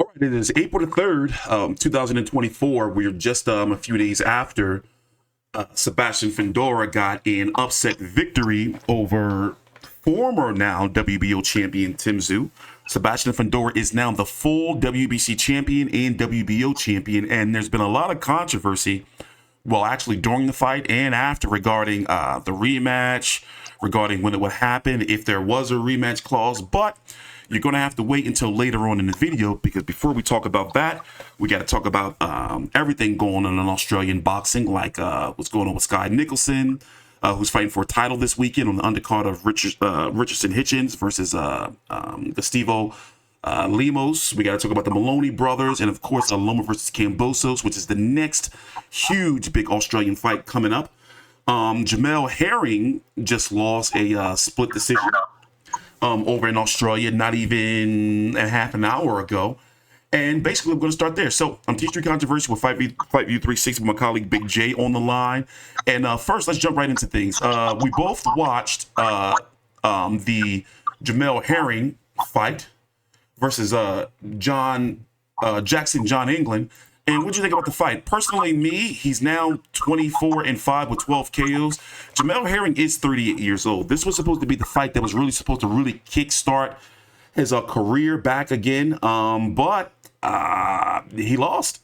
All right, it is April the 3rd, 2024. We're just a few days after Sebastian Fundora got an upset victory over former now WBO champion Tszyu. Sebastian Fundora is now the full WBC champion and WBO champion, and there's been a lot of controversy, well, actually during the fight and after, regarding the rematch, regarding when it would happen, if there was a rematch clause, but you're going to have to wait until later on in the video, because before we talk about that, we got to talk about everything going on in Australian boxing, like what's going on with Skye Nicholson, who's fighting for a title this weekend on the undercard of Richardson Hitchens versus Gustavo Lemos. We got to talk about the Moloney brothers, and of course, Loma versus Kambosos, which is the next huge big Australian fight coming up. Jamel Herring just lost a split decision over in Australia, not even a half an hour ago. And basically, we're going to start there. So, I'm TstreeT Controversy with Fight View 360 with my colleague Big J on the line. And first, let's jump right into things. We both watched the Jamel Herring fight versus Jackson John England. And what do you think about the fight? Personally, he's now 24-5 with 12 KOs. Jamel Herring is 38 years old. This was supposed to be the fight that was really supposed to really kickstart his career back again. But he lost.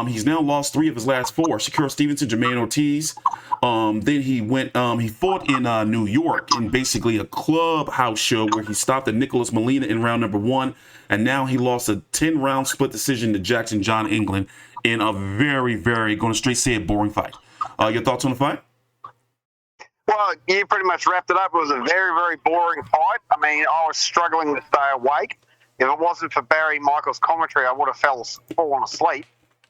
He's now lost 3 of his last 4. Shakur Stevenson, Jermaine Ortiz. Then he went, he fought in New York in basically a clubhouse show where he stopped at Nicholas Molina in round number 1. And now he lost a 10-round split decision to Jackson John England in a very, very, going to straight say it, boring fight. Your thoughts on the fight? Well, you pretty much wrapped it up. It was a very, very boring fight. I mean, I was struggling to stay awake. If it wasn't for Barry Michael's commentary, I would have fallen asleep.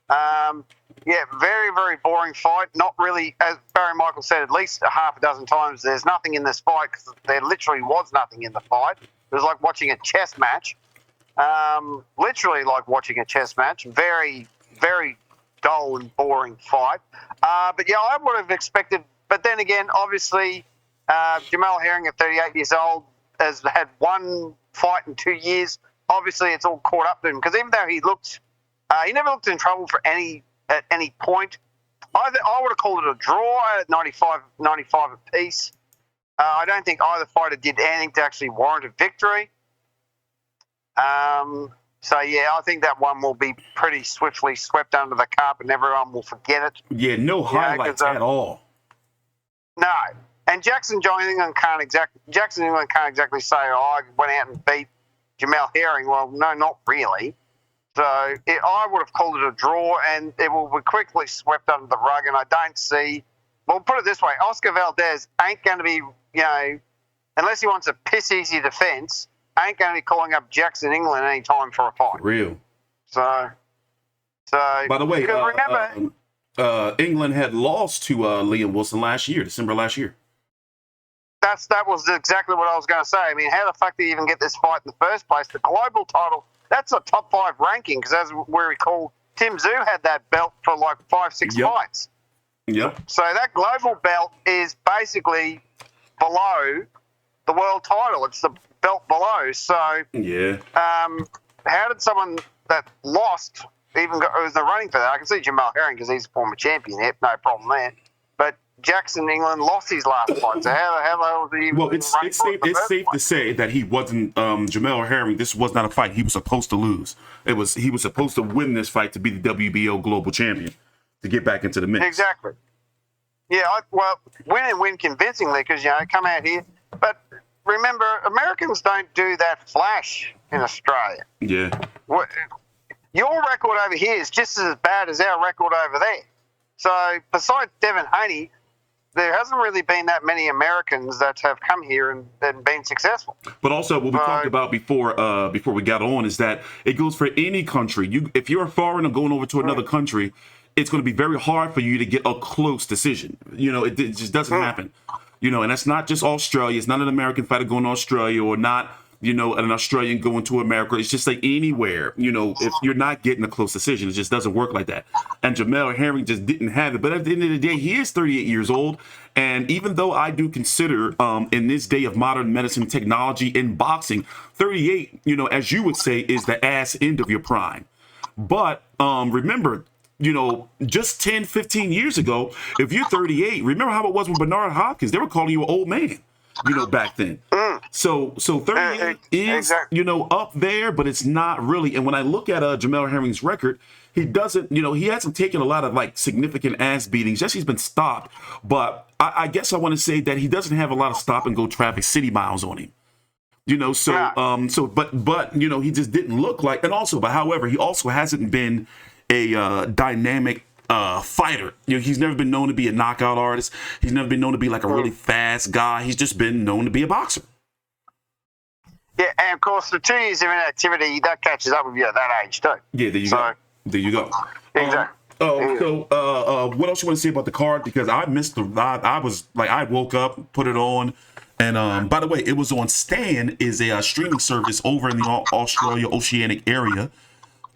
Yeah, very, very boring fight. Not really, as Barry Michael said at least a half a dozen times, there's nothing in this fight, because there literally was nothing in the fight. It was like watching a chess match. Literally like watching a chess match. Very, very dull and boring fight. But yeah, I would have expected. But then again, obviously, Jamel Herring at 38 years old has had one fight in 2 years. Obviously, it's all caught up to him, because even though he never looked in trouble at any point. I would have called it a draw at 95 apiece. I don't think either fighter did anything to actually warrant a victory. So, yeah, I think that one will be pretty swiftly swept under the carpet and everyone will forget it. Yeah, no highlights at all. No. And Jackson England can't exactly say, I went out and beat Jamel Herring. Well, no, not really. So I would have called it a draw, and it will be quickly swept under the rug, and I don't see... Well, put it this way, Oscar Valdez ain't going to be, unless he wants a piss-easy defence, ain't going to be calling up Jackson England any time for a fight. Real. So by the way, remember, England had lost to Liam Wilson December last year. That was exactly what I was going to say. I mean, how the fuck did he even get this fight in the first place? The global title, that's a top 5 ranking, because as we recall, Tszyu had that belt for like 5-6 fights. Yep. So that global belt is basically below the world title. It's the belt below. So yeah. How did someone that lost even go in the running for that? I can see Jamel Herring, because he's a former champion. Yep, no problem there. But Jackson England lost his last fight. So how the hell was he? Well, it's safe to say that he wasn't Jamel Herring. This was not a fight he was supposed to lose. He was supposed to win this fight to be the WBO global champion, to get back into the mix. Exactly. Yeah, win convincingly, because come out here. But remember, Americans don't do that flash in Australia. Yeah. Your record over here is just as bad as our record over there. So besides Devin Haney, there hasn't really been that many Americans that have come here and been successful. But also, what we talked about before we got on is that it goes for any country. If you're a foreigner going over to another country, it's going to be very hard for you to get a close decision. It just doesn't happen. And that's not just Australia. It's not an American fighter going to Australia, or not an Australian going to America. It's just like anywhere, if you're not getting a close decision, it just doesn't work like that. And Jamel Herring just didn't have it. But at the end of the day, he is 38 years old. And even though I do consider in this day of modern medicine technology in boxing, 38, as you would say, is the ass end of your prime. But remember, just 10, 15 years ago, if you're 38, remember how it was with Bernard Hopkins? They were calling you an old man, back then. So 38 is, up there, but it's not really. And when I look at Jamel Herring's record, he doesn't, he hasn't taken a lot of like significant ass beatings. Yes, he's been stopped, but I guess I want to say that he doesn't have a lot of stop and go traffic city miles on him. But he just didn't look like, but however, he also hasn't been a dynamic fighter. He's never been known to be a knockout artist. He's never been known to be like a really fast guy. He's just been known to be a boxer. Yeah, and of course, the 2 years of inactivity, that catches up with you at that age too. Yeah, there you go. There you go. Exactly. So what else you want to say about the card? Because I missed I woke up, put it on, and by the way, it was on Stan, is a streaming service over in the Australia Oceanic area.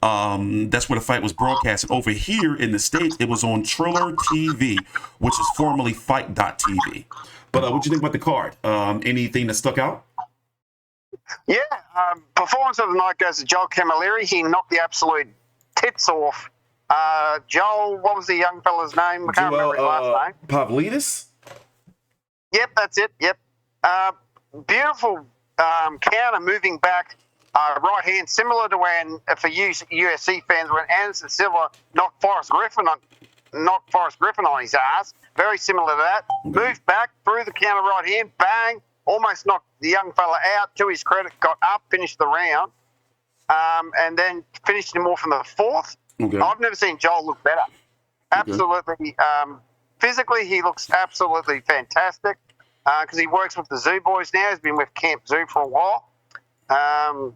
That's where the fight was broadcasted. Over here in the States, it was on Triller TV, which is formerly Fight.tv. But what do you think about the card? Anything that stuck out? Yeah, performance of the night goes to Joel Camilleri. He knocked the absolute tits off. Joel, what was the young fella's name? I can't remember his last name. Pavlidis? Yep, that's it. Yep. Beautiful counter moving back. Right hand, similar to when, for UFC fans, when Anderson Silva knocked Forrest Griffin on his ass. Very similar to that. Moved back, through the counter right hand, bang, almost knocked the young fella out. To his credit, got up, finished the round, and then finished him off in the fourth. Okay. I've never seen Joel look better. Absolutely. Physically, he looks absolutely fantastic because he works with the Zoo boys now. He's been with Camp Zoo for a while. And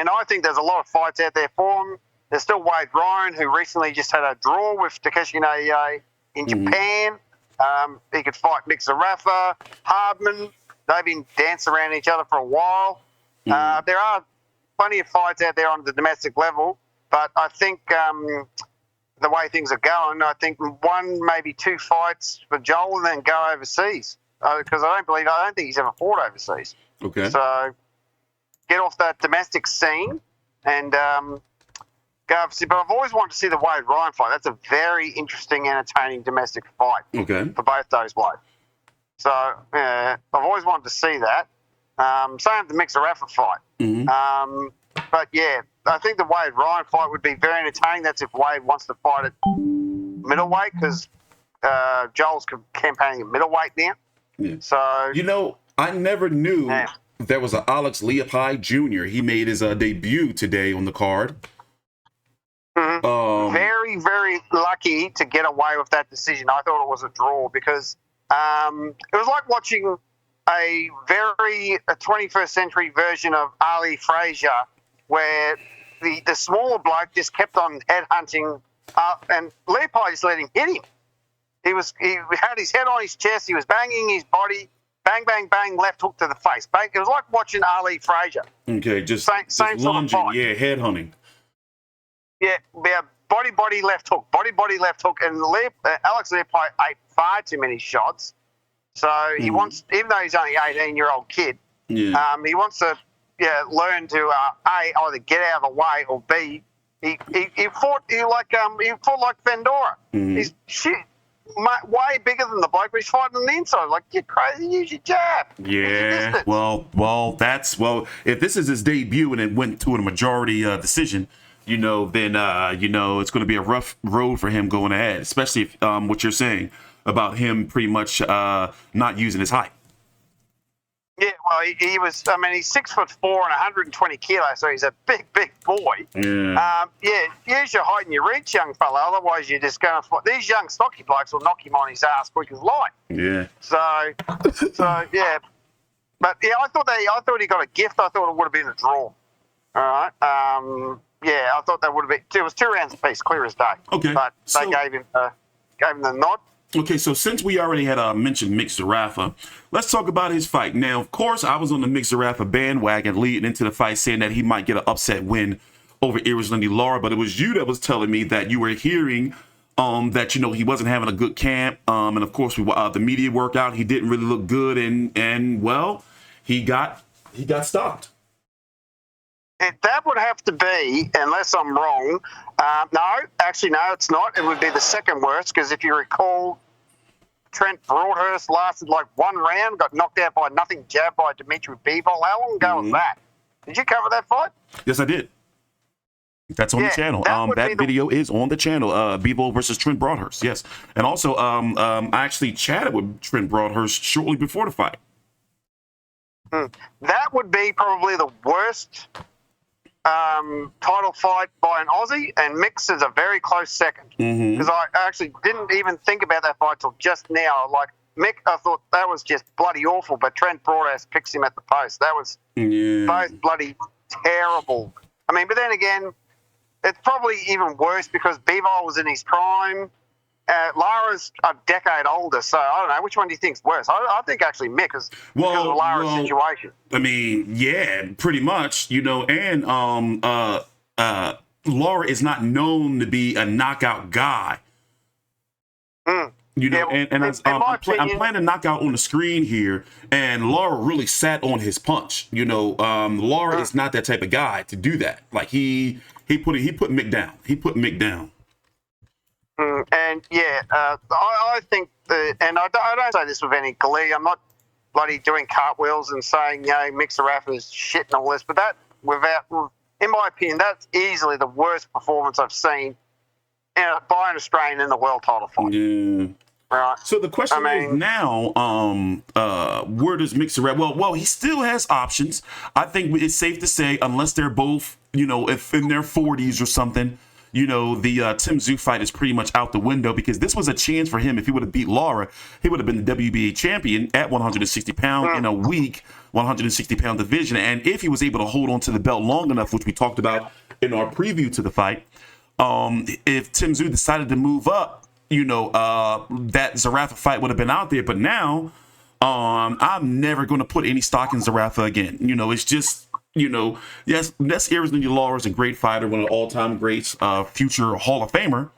I think there's a lot of fights out there for him. There's still Wade Ryan, who recently just had a draw with Takeshi Inoue in Japan. He could fight Mick Zerafa, Hardman. They've been dancing around each other for a while. There are plenty of fights out there on the domestic level, but I think the way things are going, I think one, maybe two fights for Joel and then go overseas because I don't think he's ever fought overseas. Okay. So get off that domestic scene and go overseas. But I've always wanted to see the Wade Ryan fight. That's a very interesting, entertaining domestic fight for both those blokes. So I've always wanted to see that. Same with the Mick Zerafa fight. But yeah, I think the Wade Ryan fight would be very entertaining. That's if Wade wants to fight at middleweight because Joel's campaigning at middleweight now. Yeah. So I never knew there was an Alex Leopai Jr. He made his debut today on the card. Very, very lucky to get away with that decision. I thought it was a draw because it was like watching a 21st century version of Ali Frazier where the smaller bloke just kept on headhunting up and Leopai just let him hit him. He had his head on his chest. He was banging his body. Bang, bang, bang, left hook to the face. Bang. It was like watching Ali Frazier. Okay, just same lunging, sort of fight. yeah, head hunting. Yeah, body, left hook, body, left hook. And Alex Leopai ate far too many shots. So he wants, even though he's only an 18-year-old kid, he wants to learn to, A, either get out of the way, or B, he fought like Fundora. He's way bigger than the bloke, but he's fighting on the inside. Like, you're crazy, use your jab. Yeah, well, if this is his debut and it went to a majority decision, then it's going to be a rough road for him going ahead, especially if what you're saying about him pretty much not using his height. Yeah, well, he was, he's 6'4" and 120 kilos, so he's a big, big boy. Yeah. Use your height and your reach, young fella, otherwise you're just going to fight. These young stocky blokes will knock him on his ass quick as light. Yeah. So yeah. But yeah, I thought he got a gift. I thought it would have been a draw. All right. I thought that would have been. It was 2 rounds apiece, clear as day. Okay. But they gave him the nod. Okay, so since we already had mentioned Mick Zerafa, let's talk about his fight. Now, of course, I was on the Mick Zerafa bandwagon leading into the fight, saying that he might get an upset win over Erislandy Lara, but it was you that was telling me that you were hearing that, you know, he wasn't having a good camp, and of course, the media workout, he didn't really look good, and well, he got stopped. That would have to be, unless I'm wrong. No, actually, no, it's not. It would be the second worst, because if you recall, Trent Broadhurst lasted like one round, got knocked out by nothing jab by Dimitri Bivol. How long ago was that? Did you cover that fight? Yes, I did. That's on the channel. That video is on the channel. Bivol versus Trent Broadhurst. Yes, and also, I actually chatted with Trent Broadhurst shortly before the fight. That would be probably the worst title fight by an Aussie, and Mick's is a very close second. Because I actually didn't even think about that fight till just now. Like Mick, I thought that was just bloody awful, but Trent Broadhurst picks him at the post. That was both bloody terrible. I mean, but then again, it's probably even worse because Bivol was in his prime. Lara's a decade older, so I don't know. Which one do you think's worse? I think actually Mick because of Lara's situation. I mean, yeah, pretty much, you know, and Lara is not known to be a knockout guy. You know, I'm playing a knockout on the screen here, and Lara really sat on his punch. You know, Lara is not that type of guy to do that. Like he put Mick down. He put Mick down. And yeah, I think, and I don't say this with any glee. I'm not bloody doing cartwheels and saying, you know, Mick Zerafa is shit and all this, but that, in my opinion, that's easily the worst performance I've seen by an Australian in the world title fight. Yeah. Right. So the question is now, where does Mick Zerafa? Well, he still has options. I think it's safe to say, unless they're both, you know, if in their 40s or something. You know, the Tszyu fight is pretty much out the window because this was a chance for him. If he would have beat Lara, he would have been the WBA champion at 160 pounds in a weak 160 pound division. And if he was able to hold on to the belt long enough, which we talked about in our preview to the fight, if Tszyu decided to move up, you know, that Zerafa fight would have been out there. But now, I'm never going to put any stock in Zerafa again. You know, it's just. You know, yes, Erislandy Lara is a great fighter, one of the all-time greats, future Hall of Famer.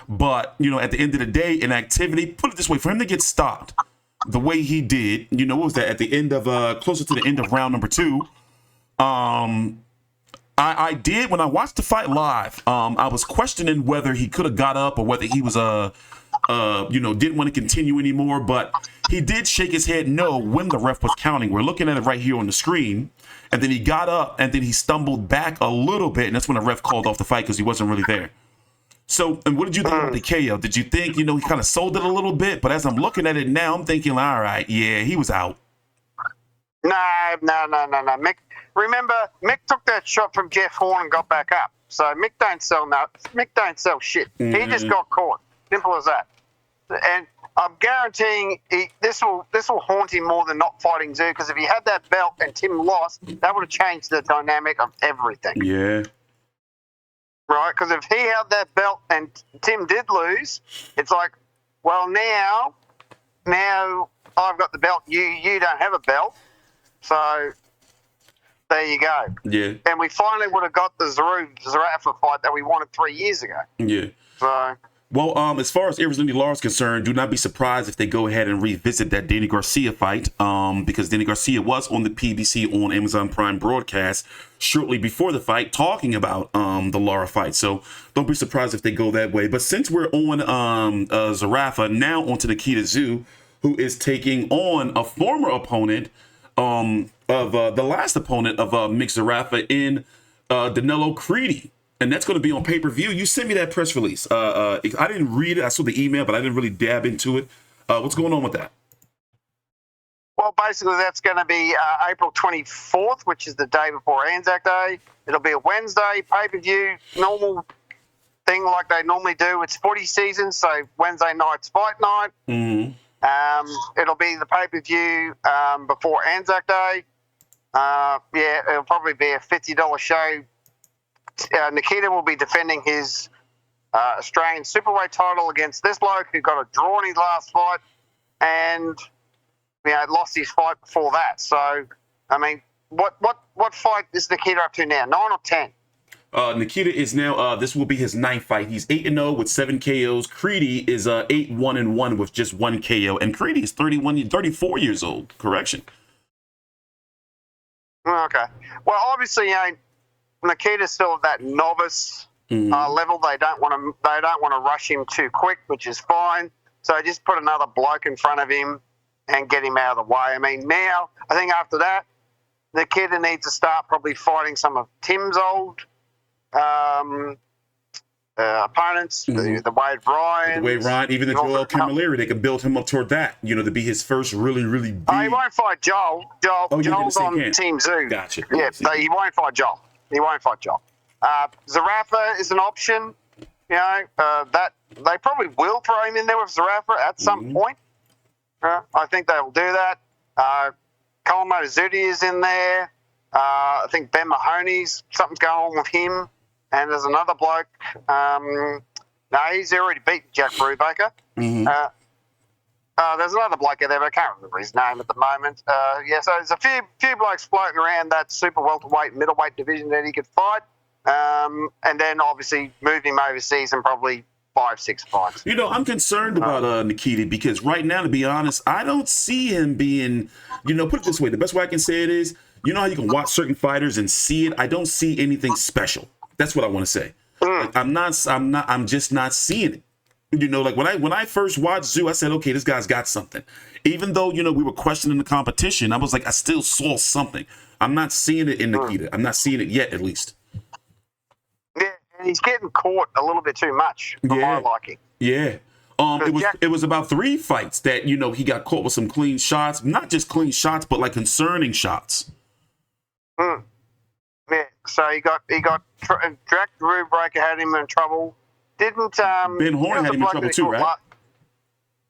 But, you know, at the end of the day, in activity, put it this way, for him to get stopped the way he did, you know, what was that? At the end of, closer to the end of round number 2, I did, when I watched the fight live, I was questioning whether he could have got up or whether he was, you know, didn't want to continue anymore. But he did shake his head no when the ref was counting. We're looking at it right here on the screen. And then he got up, and then he stumbled back a little bit, and that's when the ref called off the fight because he wasn't really there. So, and what did you think about the KO? Did you think, you know, he kind of sold it a little bit? But as I'm looking at it now, I'm thinking, all right, yeah, he was out. No. Mick, remember, Mick took that shot from Jeff Horn and got back up. So Mick don't sell shit. He just got caught. Simple as that. And I'm guaranteeing this will haunt him more than not fighting Tszyu, because if he had that belt and Tim lost, that would have changed the dynamic of everything. Yeah. Right? Because if he had that belt and Tim did lose, it's like, well, now I've got the belt, you don't have a belt, so there you go. Yeah. And we finally would have got the Zerafa fight that we wanted 3 years ago. Yeah. So... Well, as far as Erislandy Lara is concerned, do not be surprised if they go ahead and revisit that Danny Garcia fight, because Danny Garcia was on the PBC on Amazon Prime broadcast shortly before the fight talking about the Lara fight. So don't be surprised if they go that way. But since we're on Zerafa, now onto Nikita Tszyu, who is taking on a former opponent of the last opponent of Mick Zerafa in Danilo Creedy. And that's going to be on pay-per-view. You sent me that press release. I didn't read it. I saw the email, but I didn't really dab into it. What's going on with that? Well, basically, that's going to be April 24th, which is the day before Anzac Day. It'll be a Wednesday pay-per-view, normal thing like they normally do. It's footy season, so Wednesday night's fight night. Mm-hmm. It'll be the pay-per-view before Anzac Day. Yeah, it'll probably be a $50 show. Nikita will be defending his Australian superweight title against this bloke who got a draw in his last fight and lost his fight before that. So, I mean, what fight is Nikita up to now? 9 or 10? Nikita is now, this will be his 9th fight. He's 8-0 with 7 KOs. Creedy is 8-1-1 with just 1 KO. And Creedy is 34 years old. Correction. Okay. Well, obviously, Nikita's still at that novice level. They don't want to rush him too quick, which is fine. So just put another bloke in front of him and get him out of the way. I mean, now I think after that, Nikita needs to start probably fighting some of Tim's old opponents, the Wade Ryan. The Wade Ryan, even the Joel Camilleri, they can build him up toward that, to be his first really, really big. Oh, he won't fight Joel. Joel's on Team Zoo. Gotcha. Yeah, so he won't fight Joel. Zerafa is an option. That they probably will throw him in there with Zerafa at some point. I think they will do that. Colin Motazzuti is in there. I think Ben Mahoney's, something's going on with him. And there's another bloke. No, he's already beaten Jack Brubaker. There's another bloke out there, but I can't remember his name at the moment. So there's a few blokes floating around that super welterweight, middleweight division that he could fight. And then obviously move him overseas and probably 5-6 fights. I'm concerned about Nikita because right now, to be honest, I don't see him being, put it this way. The best way I can say it is, how you can watch certain fighters and see it. I don't see anything special. That's what I want to say. Like, I'm just not seeing it. Like when I first watched Tszyu, I said, okay, this guy's got something. Even though, we were questioning the competition, I was like, I still saw something. I'm not seeing it in Nikita. I'm not seeing it yet, at least. Yeah, and he's getting caught a little bit too much for my liking. Yeah. It was about 3 fights that, he got caught with some clean shots. Not just clean shots, but like concerning shots. Yeah, so he got Jack Brubaker had him in trouble. Didn't Ben Horn had him in trouble too, right?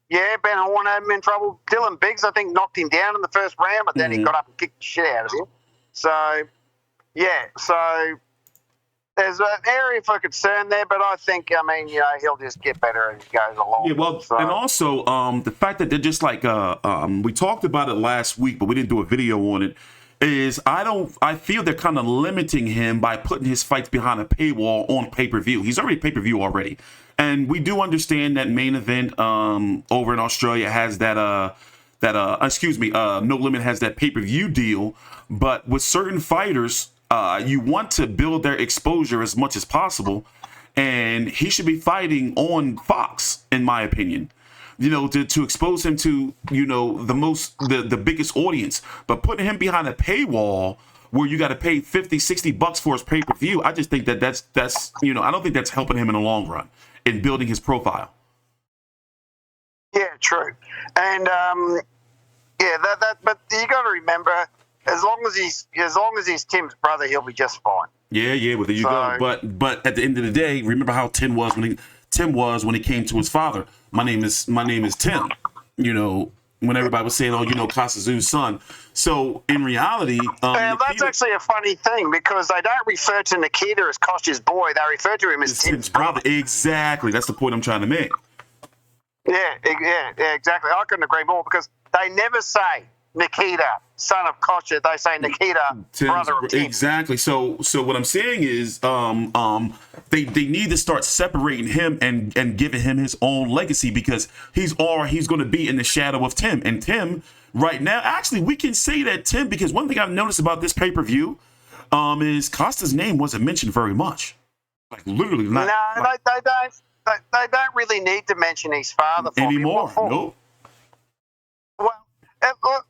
Yeah, Ben Horn had him in trouble. Dylan Biggs, I think, knocked him down in the first round, but then he got up and kicked the shit out of him. So, there's an area for concern there, but I think, he'll just get better as he goes along. Yeah, well, and also the fact that they're just like, we talked about it last week, but we didn't do a video on it, is I feel they're kind of limiting him by putting his fights behind a paywall on pay-per-view. He's already pay-per-view already. And we do understand that Main Event over in Australia has No Limit has that pay-per-view deal, but with certain fighters, you want to build their exposure as much as possible, and he should be fighting on Fox, in my opinion. To expose him to, the biggest audience. But putting him behind a paywall where you got to pay $50-$60 for his pay-per-view, I just think that's I don't think that's helping him in the long run in building his profile. Yeah, true. And but you got to remember, as long as he's Tim's brother, he'll be just fine. Yeah, well, there you go. But at the end of the day, remember how Tim was when he came to his father. My name is Tim. When everybody was saying, Costa Tszyu's son. So in reality, that's actually a funny thing because they don't refer to Nikita as Kosta's boy. They refer to him as Tim's brother. Exactly. That's the point I'm trying to make. Yeah, exactly. I couldn't agree more because they never say Nikita, son of Kosta. They say Nikita, brother of Tim. Exactly. So what I'm saying is, they need to start separating him and giving him his own legacy because he's going to be in the shadow of Tim. And Tim, right now, actually, we can say that Tim, because one thing I've noticed about this pay-per-view, is Costa's name wasn't mentioned very much. Like literally not. No, they don't. They don't really need to mention his father anymore. No.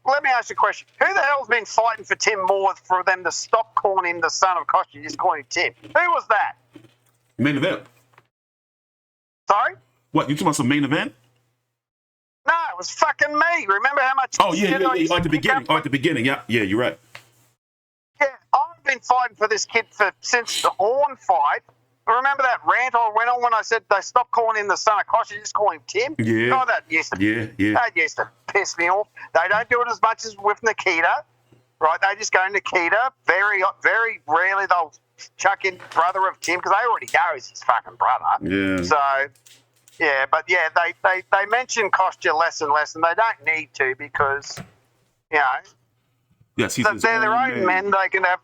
Let me ask you a question. Who the hell's been fighting for Tim more for them to stop calling him the son of Kosta, just calling him Tim? Who was that? Main Event. Sorry? What, you talking about some Main Event? No, it was fucking me. Remember how much... Oh, yeah. At the beginning. Yeah, you're right. Yeah, I've been fighting for this kid since the Horn fight. Remember that rant I went on when I said they stopped calling him the son of Kosta, just call him Tim? Yeah. Oh, that used to piss me off. They don't do it as much as with Nikita, right? They just go Nikita. Very, very rarely they'll chuck in brother of Tim because they already know he's his fucking brother. Yeah. So, yeah, but yeah, they mention cost you less and less, and they don't need to because, you know, yes, he's they're their own men. They can have,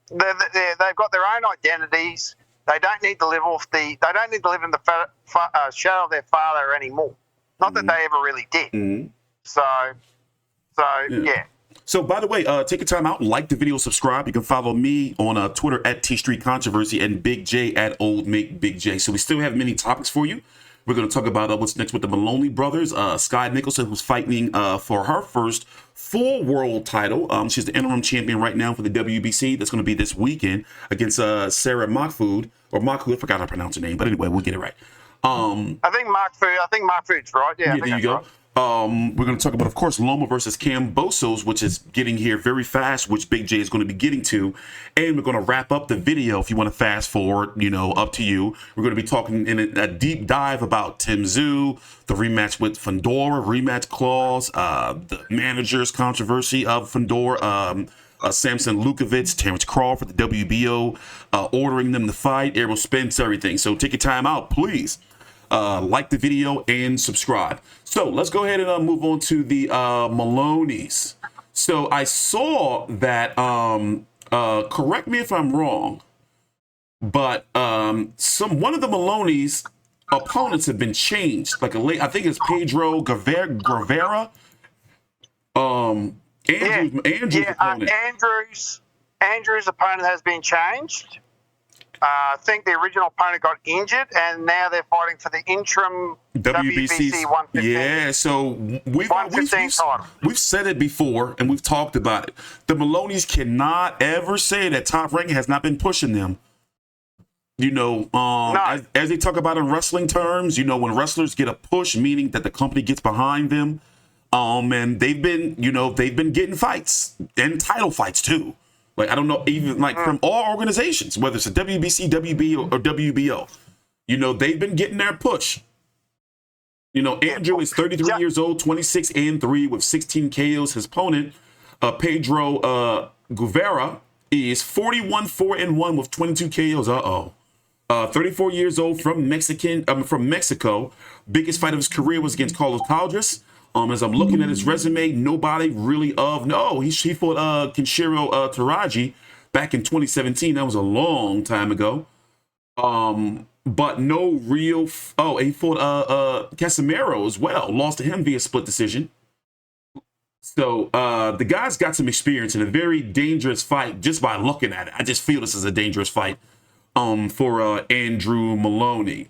they've got their own identities. They don't need to live They don't need to live in the shadow of their father anymore. Not that they ever really did. Mm-hmm. So yeah. So, by the way, take your time out, like the video, subscribe. You can follow me on Twitter at TstreeT Controversy and Big J at Old Make Big J. So we still have many topics for you. We're going to talk about what's next with the Moloney brothers. Skye Nicholson, who's fighting for her first full world title. She's the interim champion right now for the WBC. That's going to be this weekend against Sarah Mahfoud, or Mahfoud. I forgot how to pronounce her name, but anyway, we'll get it right. I think Mahfoud's right. Yeah, there you go. Right. We're going to talk about, of course, Loma versus Kambosos, which is getting here very fast, which Big J is going to be getting to. And we're going to wrap up the video. If you want to fast forward, up to you. We're going to be talking in a deep dive about Tszyu, the rematch with Fundora, rematch clause, the manager's controversy of Fundora, Samson Lukovitz, Terence Crawford, the WBO, ordering them to fight, Errol, Spence, everything. So take your time out, please. Like the video and subscribe. So let's go ahead and move on to the Moloneys. So I saw that, correct me if I'm wrong, but one of the Moloneys' opponents have been changed. Like I think it's Pedro Guevara. Andrew's opponent. Andrew's opponent has been changed. I think the original opponent got injured, and now they're fighting for the interim WBC 115. Yeah, so we've said it before, and we've talked about it. The Moloneys cannot ever say that Top Rank has not been pushing them. No. As they talk about in wrestling terms, when wrestlers get a push, meaning that the company gets behind them, and they've been getting fights and title fights too. Like, I don't know, even like from all organizations, whether it's a WBC, WB, or WBO, they've been getting their push. Andrew is 33 years old, 26-3 with 16 KOs. His opponent, Pedro Guevara, is 41-4-1 with 22 KOs. 34 years old from Mexico. Biggest fight of his career was against Carlos Caldras. As I'm looking at his resume, nobody really he fought Kenshiro Taraji back in 2017. That was a long time ago. But no real. He fought Casimiro as well. Lost to him via split decision. So the guy's got some experience in a very dangerous fight just by looking at it. I just feel this is a dangerous fight for Andrew Moloney.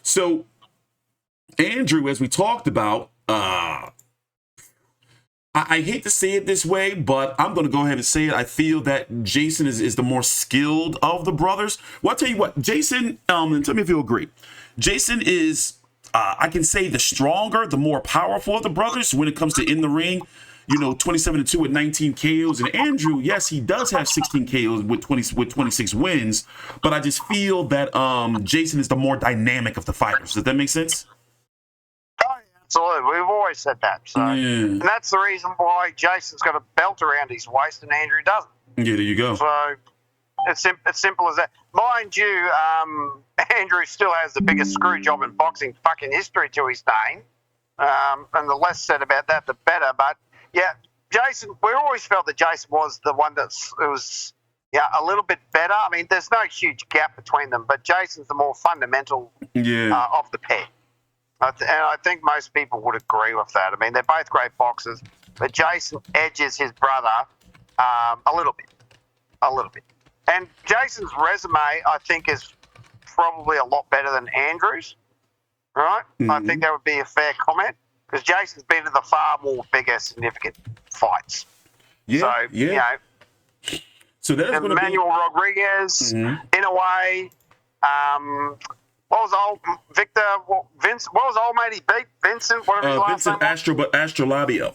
So Andrew, as we talked about, I hate to say it this way, but I'm going to go ahead and say it. I feel that Jason is the more skilled of the brothers. Well, I'll tell you what, Jason, and tell me if you agree. Jason is, I can say, the stronger, the more powerful of the brothers when it comes to in the ring. 27-2 with 19 KOs. And Andrew, yes, he does have 16 KOs with 26 wins. But I just feel that Jason is the more dynamic of the fighters. Does that make sense? Absolutely. We've always said that. So, and that's the reason why Jason's got a belt around his waist and Andrew doesn't. Yeah, there you go. So it's simple as that. Mind you, Andrew still has the biggest screw job in boxing fucking history to his name. And the less said about that, the better. But yeah, Jason, we always felt that Jason was the one that was a little bit better. I mean, there's no huge gap between them, but Jason's the more fundamental of the pair. And I think most people would agree with that. I mean, they're both great boxers, but Jason edges his brother a little bit. And Jason's resume, I think, is probably a lot better than Andrew's, right? Mm-hmm. I think that would be a fair comment, because Jason's been in the far more bigger, significant fights. Yeah, so that's going to be Manuel Rodriguez, Inoue, what was old matey beat? Vincent, whatever his last name was? Astrolabio.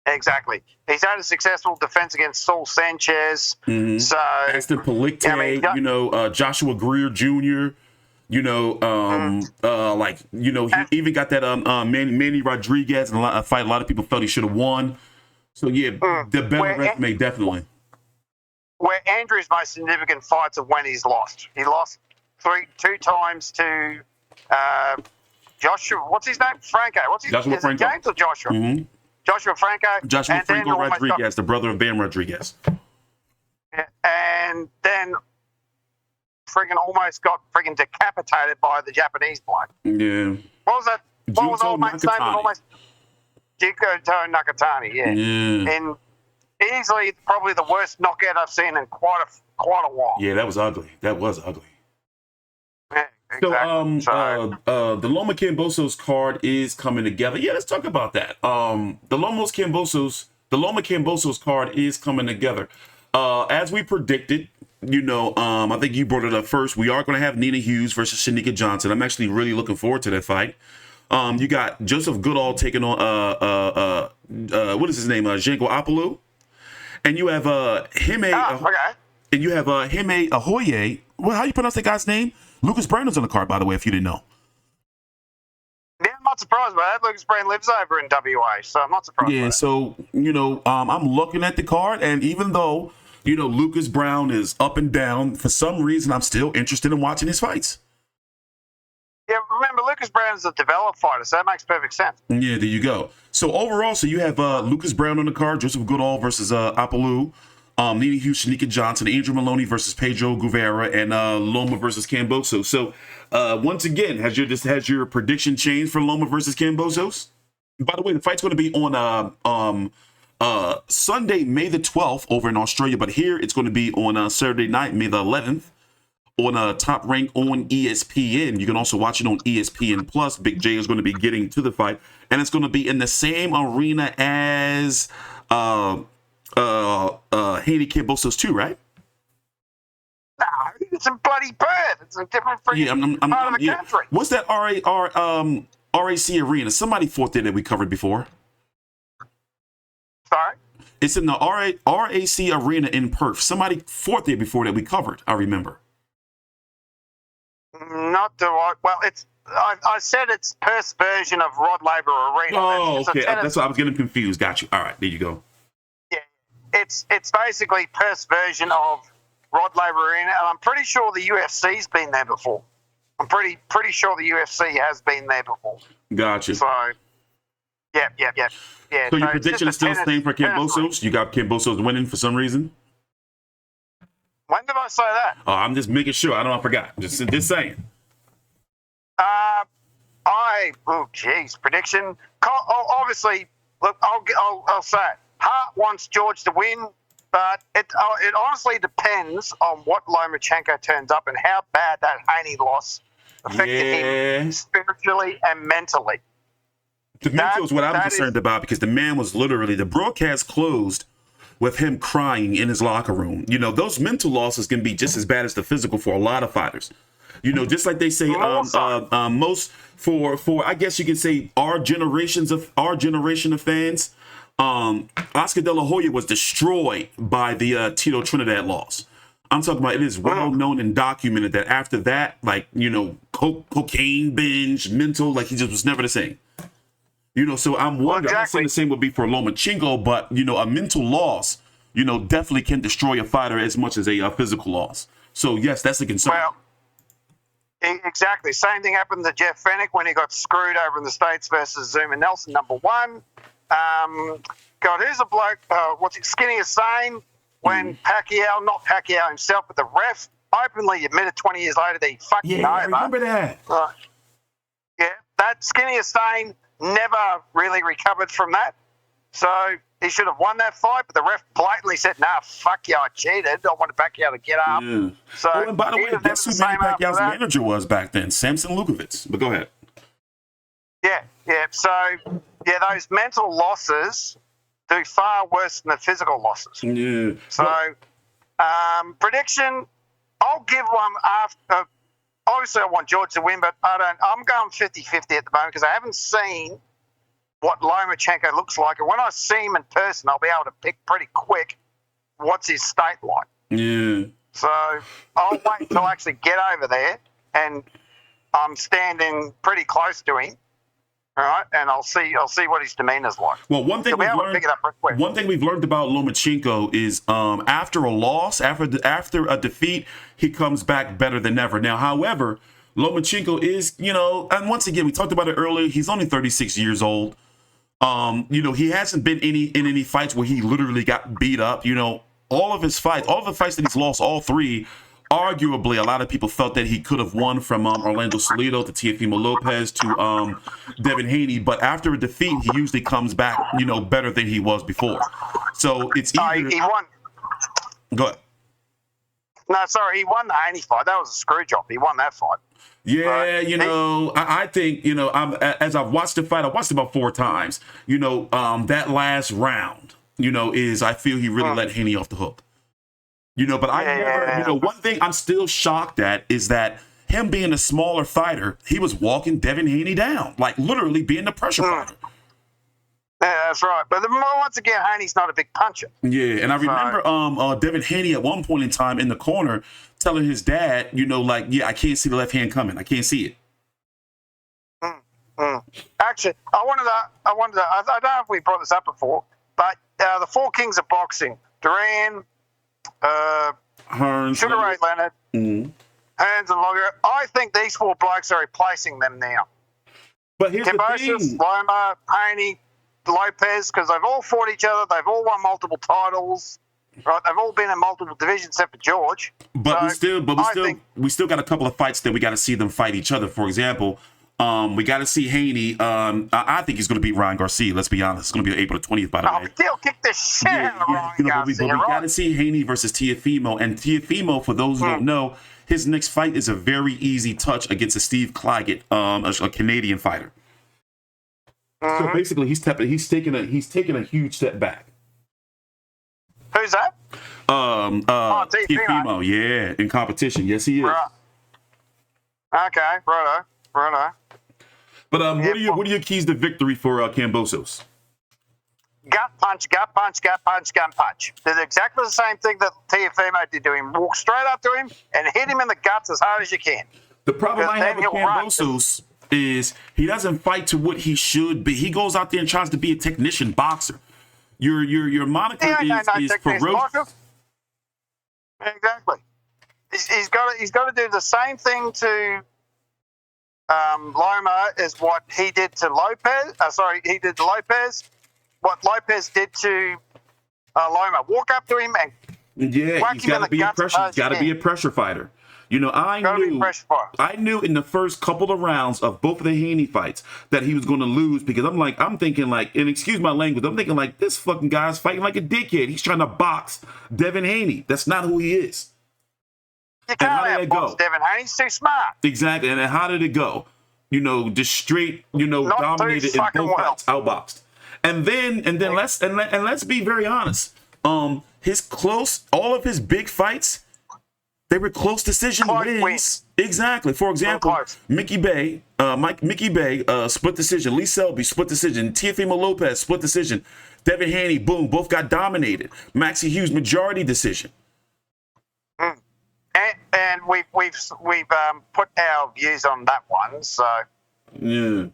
Exactly. He's had a successful defense against Saul Sanchez. Mm-hmm. So Aston Palicte, Joshua Greer Jr., he even got that Manny Rodriguez in a fight a lot of people felt he should have won. So, the better resume, definitely. where Andrew's most significant fights are when he's lost. He lost two times to Joshua. What's his name? Franco. What's his Joshua is Franco. It James or Joshua? Mm-hmm. Joshua Franco. Joshua and Franco Rodriguez, the brother of Bam Rodriguez. And then friggin' almost got friggin' decapitated by the Japanese bloke. Yeah. What was that? What was Juto old mate's name? Nakatani. Almost Juto Nakatani. Yeah. And easily probably the worst knockout I've seen in quite a while. Yeah, that was ugly. That was ugly. Yeah, exactly. The Loma Kambosos card is coming together. Yeah, let's talk about that. The Loma Kambosos card is coming together. As we predicted, I think you brought it up first. We are going to have Nina Hughes versus Cherneka Johnson. I'm actually really looking forward to that fight. You got Joseph Goodall taking on what is his name? Janko Opelu. And you have Hemi. And you have Hemi Ahoye. Well, how you pronounce that guy's name? Lucas Browne's on the card, by the way, if you didn't know. Yeah, I'm not surprised by that. Lucas Browne lives over in WA, so I'm not surprised. Yeah, so I'm looking at the card, and even though Lucas Browne is up and down, for some reason I'm still interested in watching his fights. Yeah, remember Lucas Browne's a developed fighter, so that makes perfect sense. Yeah, there you go. So overall, you have Lucas Browne on the card, Joseph Goodall versus Opelu. Nina Hughes, Cherneka Johnson, Andrew Moloney versus Pedro, Guevara, and Loma versus Kambosos. So, once again, has your prediction changed for Loma versus Kambosos? By the way, the fight's going to be on Sunday, May the 12th over in Australia, but here it's going to be on Saturday night, May the 11th, on Top Rank on ESPN. You can also watch it on ESPN Plus. Big J is going to be getting to the fight, and it's going to be in the same arena as Haney Kambosos too, right? No, it's in bloody Perth. It's a different freaking part of the country. What's that RAC arena? Somebody fought there that we covered before. Sorry? It's in the RAC arena in Perth. Somebody fought there before that we covered, I remember. Not the right. Well, it's. I said it's Perth's version of Rod Laver Arena. Oh, okay. That's why I was getting confused. Got you. All right, there you go. It's basically Perth's version of Rod Laver Arena, and I'm pretty sure the UFC's been there before. I'm pretty sure the UFC has been there before. Gotcha. So, yeah. So your prediction is still staying for Kambosos? You got Kambosos winning for some reason? When did I say that? Oh, I'm just making sure. I forgot. Just saying. Prediction. Obviously, look, I'll say it. Hart wants George to win, but it honestly depends on what Lomachenko turns up and how bad that Haney loss affected him spiritually and mentally. The mental is what I'm concerned about, because the man was literally, the broadcast closed with him crying in his locker room. Those mental losses can be just as bad as the physical for a lot of fighters. Just like they say, most for I guess you could say our generation of fans. Oscar De La Hoya was destroyed by the Tito Trinidad loss. I'm talking about, it is well known and documented that after that, cocaine binge, mental, he just was never the same. So I'm wondering, I'm not saying the same would be for Lomachenko, but a mental loss, definitely can destroy a fighter as much as a physical loss. So yes, that's a concern. Well, exactly. Same thing happened to Jeff Fennick when he got screwed over in the States versus Zuma Nelson, number one. Who's a bloke? Skinny Hussein, when Pacquiao, not Pacquiao himself, but the ref openly admitted 20 years later that he fucking over. I remember that. That Skinny Hussein never really recovered from that. So he should have won that fight, but the ref blatantly said, "Nah, fuck you, I cheated. I wanted Pacquiao to get up." Yeah. So, and by the way, guess who Manny Pacquiao's manager was back then? Samson Lukovitz. But go ahead. Yeah. So, those mental losses do far worse than the physical losses. Yeah. So, prediction, I'll give one after. Obviously, I want George to win, but I'm going 50-50 at the moment because I haven't seen what Lomachenko looks like. And when I see him in person, I'll be able to pick pretty quick what's his state like. Yeah. So I'll wait until I actually get over there and I'm standing pretty close to him. All right, and I'll see what his demeanor's like. Well, one thing You'll be able to pick it up real quick. one thing we've learned about Lomachenko is after a loss, after a defeat, he comes back better than ever. Now, however, Lomachenko is, and once again, we talked about it earlier. He's only 36 years old. He hasn't been in any fights where he literally got beat up. All of the fights that he's lost, all three, arguably, a lot of people felt that he could have won from Orlando Salido to Teofimo Lopez to Devin Haney. But after a defeat, he usually comes back, better than he was before. So it's either... He won. Go ahead. No, sorry, he won the Haney fight. That was a screw job. He won that fight. Yeah, I think, as I've watched the fight, I watched it about 4 times. That last round, I feel he really let Haney off the hook. But I never, one thing I'm still shocked at is that him being a smaller fighter, he was walking Devin Haney down, like literally being the pressure fighter. Yeah, that's right. But once again, Haney's not a big puncher. Yeah, and I remember Devin Haney at one point in time in the corner telling his dad, I can't see the left hand coming. I can't see it. Actually, I don't know if we brought this up before, but the 4 kings of boxing, Duran, Hearns, Sugar Ray Leonard, Hearns and Logger, I think these 4 blokes are replacing them now. But here's Kambosos, the thing. Loma, Haney, Lopez, because they've all fought each other. They've all won multiple titles. Right? They've all been in multiple divisions except for George. But we still got a couple of fights that we got to see them fight each other. For example, we got to see Haney. I think he's going to beat Ryan Garcia. Let's be honest. It's going to be April 20th, by the way. He'll kick the shit out of Ryan Garcia. But we got to see Haney versus Teofimo. And Teofimo, for those who don't know, his next fight is a very easy touch against a Steve Claggett, a Canadian fighter. So basically, he's taking a huge step back. Who's that? Teofimo, yeah, in competition. Yes, he is. Right. Okay, righto. But what are your keys to victory for Kambosos? Gut punch. Did exactly the same thing that Teofimo did to him. Walk straight up to him and hit him in the guts as hard as you can. The problem I have with Kambosos is he doesn't fight to what he should be. He goes out there and tries to be a technician boxer. Your moniker is ferocious. Exactly. He's got to do the same thing to Loma as what he did to Lopez. He did to Lopez. What Lopez did to Loma. Walk up to him and whack he's him in the guts. He's got to be a pressure fighter. I knew in the first couple of rounds of both of the Haney fights that he was going to lose because I'm thinking, and excuse my language, I'm thinking like this fucking guy's fighting like a dickhead. He's trying to box Devin Haney. That's not who he is. You can't outbox Devin Haney. He's too smart. Exactly. And how did it go? Just straight, dominated in both fights, outboxed. And then let's be very honest. All of his big fights, they were close decision wins. Exactly. For example, Mickey Bay, split decision. Lee Selby, split decision. Teofimo Lopez, split decision. Devin Haney, boom, both got dominated. Maxie Hughes, majority decision. And we've put our views on that one. So yeah.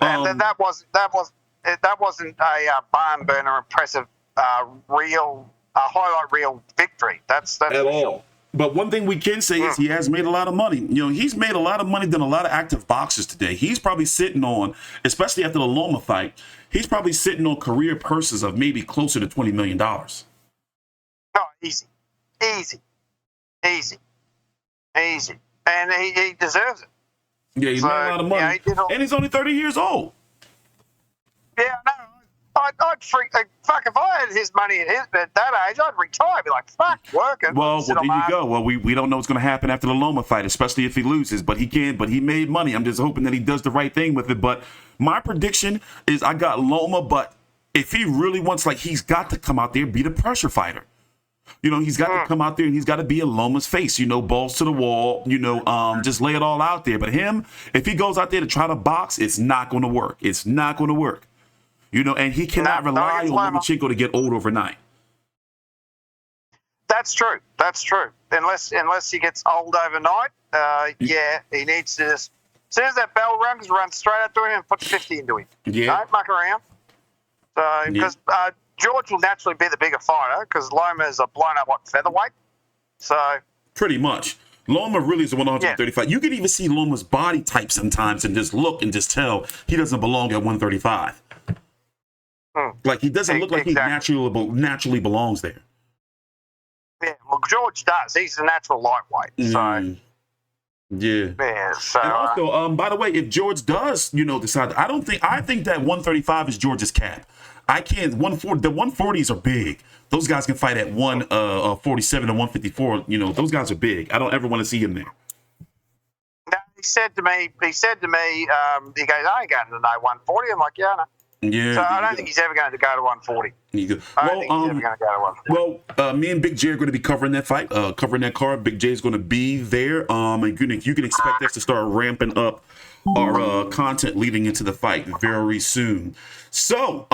And then that wasn't a barn burner, impressive, highlight reel victory. That's at all. Sure. But one thing we can say is he has made a lot of money. He's made a lot of money than a lot of active boxers today. He's probably sitting on, especially after the Loma fight, he's probably sitting on career purses of maybe closer to $20 million. Oh, easy. And he deserves it. Yeah, he's made a lot of money. And he's only 30 years old. Yeah, no. I'd freak. Fuck, if I had his money at that age, I'd retire. I'd be like, fuck, working. Well, there you go. Well, we don't know what's going to happen after the Loma fight, especially if he loses. But he made money. I'm just hoping that he does the right thing with it. But my prediction is I got Loma, but if he really wants, he's got to come out there and be the pressure fighter. He's got to come out there and he's got to be a Loma's face, balls to the wall, just lay it all out there. But him, if he goes out there to try to box, it's not going to work. It's not going to work. And he cannot rely on Lomachenko to get old overnight. That's true. Unless he gets old overnight, he needs to just soon as that bell rings, run straight up to him and put 50 into him. Yeah. Don't muck around. So, because George will naturally be the bigger fighter because Loma's a blown up, featherweight? So. Pretty much. Loma really is a 135. You can even see Loma's body type sometimes and just look and just tell he doesn't belong at 135. Like, he doesn't look like he naturally belongs there. Yeah, well, George does. He's a natural lightweight. So. Yeah. So, and also, by the way, if George does, decide, I think that 135 is George's cap. I can't. 140. The 140s are big. Those guys can fight at 147 and 154. Those guys are big. I don't ever want to see him there. No, he said to me, he goes, I ain't going to no 140. I'm like, yeah, no. Yeah. So I don't think he's ever going to go to 140. I don't think he's ever going to go to 140. Well, me and Big J are going to be covering that fight, covering that card. Big J is going to be there. And you can expect us to start ramping up our content leading into the fight very soon. So,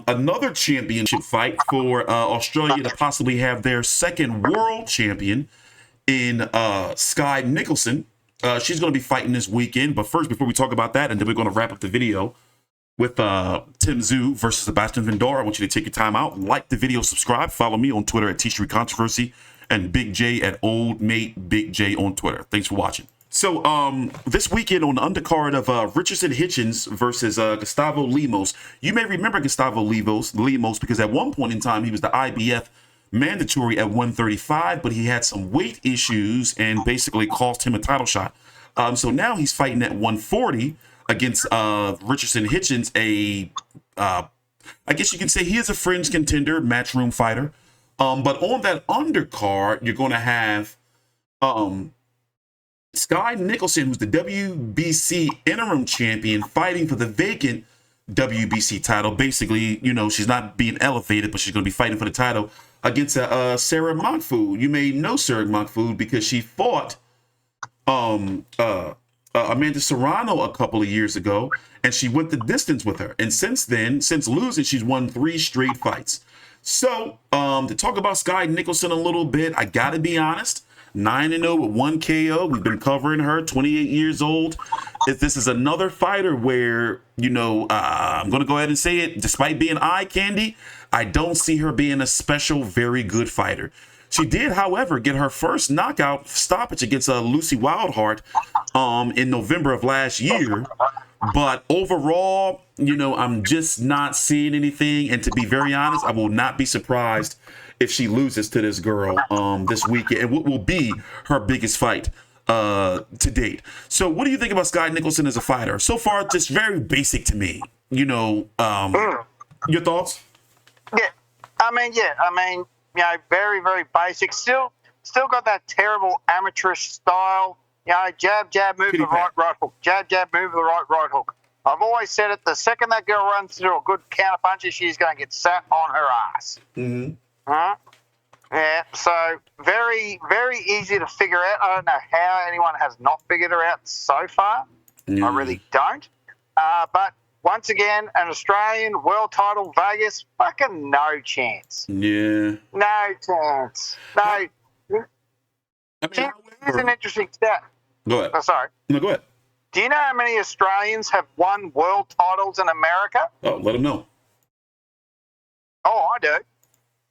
another championship fight for Australia to possibly have their second world champion in Skye Nicholson. She's going to be fighting this weekend. But first, before we talk about that, and then we're going to wrap up the video with Tszyu versus Sebastian Fundora. I want you to take your time out, like the video, subscribe, follow me on Twitter at TstreeT Controversy, and Big J at Old Mate Big J on Twitter. Thanks for watching. So this weekend on the undercard of Richardson Hitchens versus Gustavo Lemos, you may remember Gustavo Lemos because at one point in time he was the IBF mandatory at 135, but he had some weight issues and basically cost him a title shot. So now he's fighting at 140 against Richardson Hitchens, I guess you can say he is a fringe contender, matchroom fighter. But on that undercard, you're going to have Skye Nicholson, who's the WBC interim champion, fighting for the vacant WBC title. Basically, she's not being elevated, but she's going to be fighting for the title against Sarah Mahfoud. You may know Sarah Mahfoud because she fought Amanda Serrano a couple of years ago, and she went the distance with her. And since then, since losing, she's won 3 straight fights. So, to talk about Skye Nicholson a little bit, I got to be honest. 9-0 with 1 KO. We've been covering her, 28 years old. This is another fighter where, I'm going to go ahead and say it. Despite being eye candy, I don't see her being a special, very good fighter. She did, however, get her first knockout stoppage against Lucy Wildheart in November of last year. But overall, I'm just not seeing anything. And to be very honest, I will not be surprised if she loses to this girl this weekend, and what will be her biggest fight to date. So what do you think about Skye Nicholson as a fighter? So far, just very basic to me. Your thoughts? Very, very basic. Still got that terrible amateurish style. Jab, jab, move the right hook. Jab, jab, move the right hook. I've always said it. The second that girl runs through a good counter puncher, she's going to get sat on her ass. Mm-hmm. Yeah, so very, very easy to figure out. I don't know how anyone has not figured her out so far. I really don't. But once again, an Australian world title, Vegas, fucking no chance. Yeah. No chance. No. Here's an interesting stat. Go ahead. Oh, sorry. No, go ahead. Do you know how many Australians have won world titles in America? Oh, let them know. Oh, I do.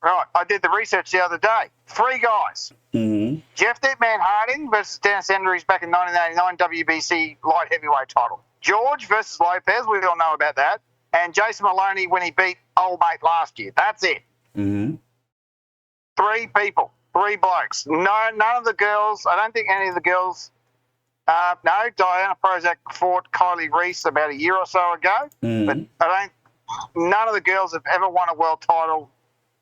Right, I did the research the other day. 3 guys. Mm-hmm. Jeff Deepman Harding versus Dennis Andrews back in 1989 WBC light heavyweight title. George versus Lopez, we all know about that. And Jason Moloney when he beat old mate last year. That's it. Mm-hmm. 3 people, 3 blokes. No, none of the girls. I don't think any of the girls. No, Diana Prozac fought Kylie Reese about a year or so ago. Mm-hmm. But none of the girls have ever won a world title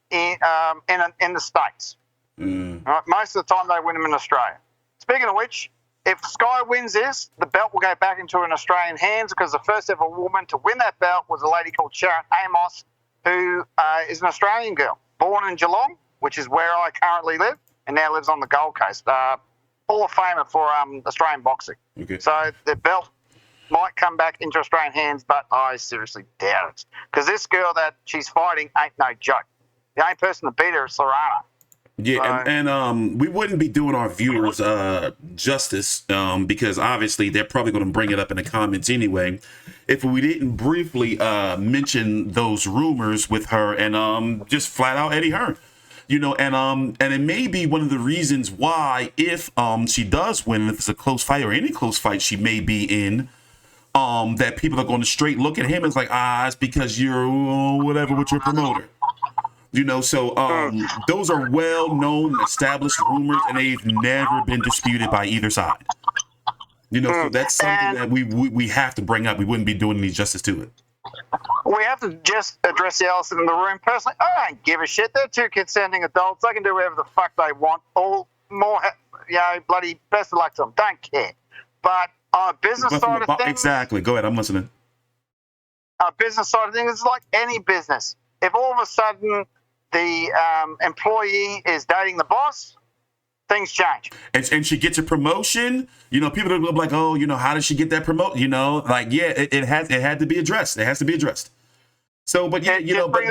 in the States. Mm. Right? Most of the time they win them in Australia. Speaking of which, if Skye wins this, the belt will go back into an Australian hands because the first ever woman to win that belt was a lady called Sharon Amos, who is an Australian girl, born in Geelong, which is where I currently live, and now lives on the Gold Coast. Hall of Famer for Australian boxing. Okay. So the belt might come back into Australian hands, but I seriously doubt it. Because this girl that she's fighting ain't no joke. The only person to beat her is Lara. Yeah, and we wouldn't be doing our viewers justice because obviously they're probably going to bring it up in the comments anyway if we didn't briefly mention those rumors with her and just flat out Eddie Hearn. And it may be one of the reasons why if she does win, if it's a close fight or any close fight she may be in, that people are going to straight look at him as like, it's because you're whatever with your promoter. So those are well-known, established rumors, and they've never been disputed by either side. So that's something that we have to bring up. We wouldn't be doing any justice to it. We have to just address the elephant in the room. Personally, I don't give a shit. They're two consenting adults. They can do whatever the fuck they want. Bloody best of luck to them. Don't care. But on a business side of things... Exactly. Go ahead. I'm listening. Business side of things is like any business. If all of a sudden the employee is dating the boss, things change. And she gets a promotion, people are like, how did she get that promotion? It had to be addressed. It has to be addressed. So, but yeah, to be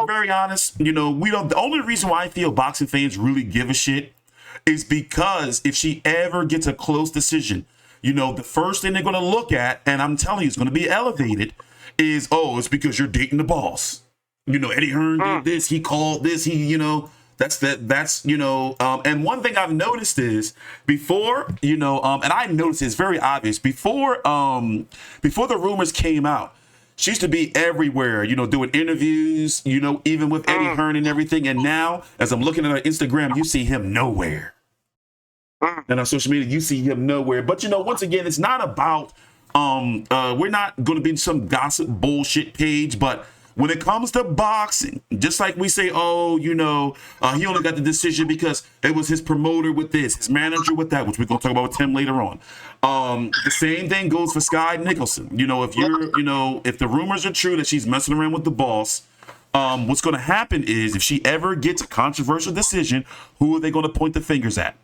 very honest, we don't, the only reason why I feel boxing fans really give a shit is because if she ever gets a close decision, the first thing they're going to look at, and I'm telling you, it's going to be elevated, is, it's because you're dating the boss. Eddie Hearn did this, he called this, and one thing I've noticed is before, and I noticed it's very obvious, before the rumors came out, she used to be everywhere, doing interviews, even with Eddie Hearn and everything. And now, as I'm looking at her Instagram, you see him nowhere. And on social media, you see him nowhere. But, once again, it's not about, we're not going to be some gossip bullshit page, but when it comes to boxing, just like we say, he only got the decision because it was his promoter with this, his manager with that, which we're going to talk about with Tim later on. The same thing goes for Skye Nicholson. If the rumors are true that she's messing around with the boss, what's going to happen is if she ever gets a controversial decision, who are they going to point the fingers at?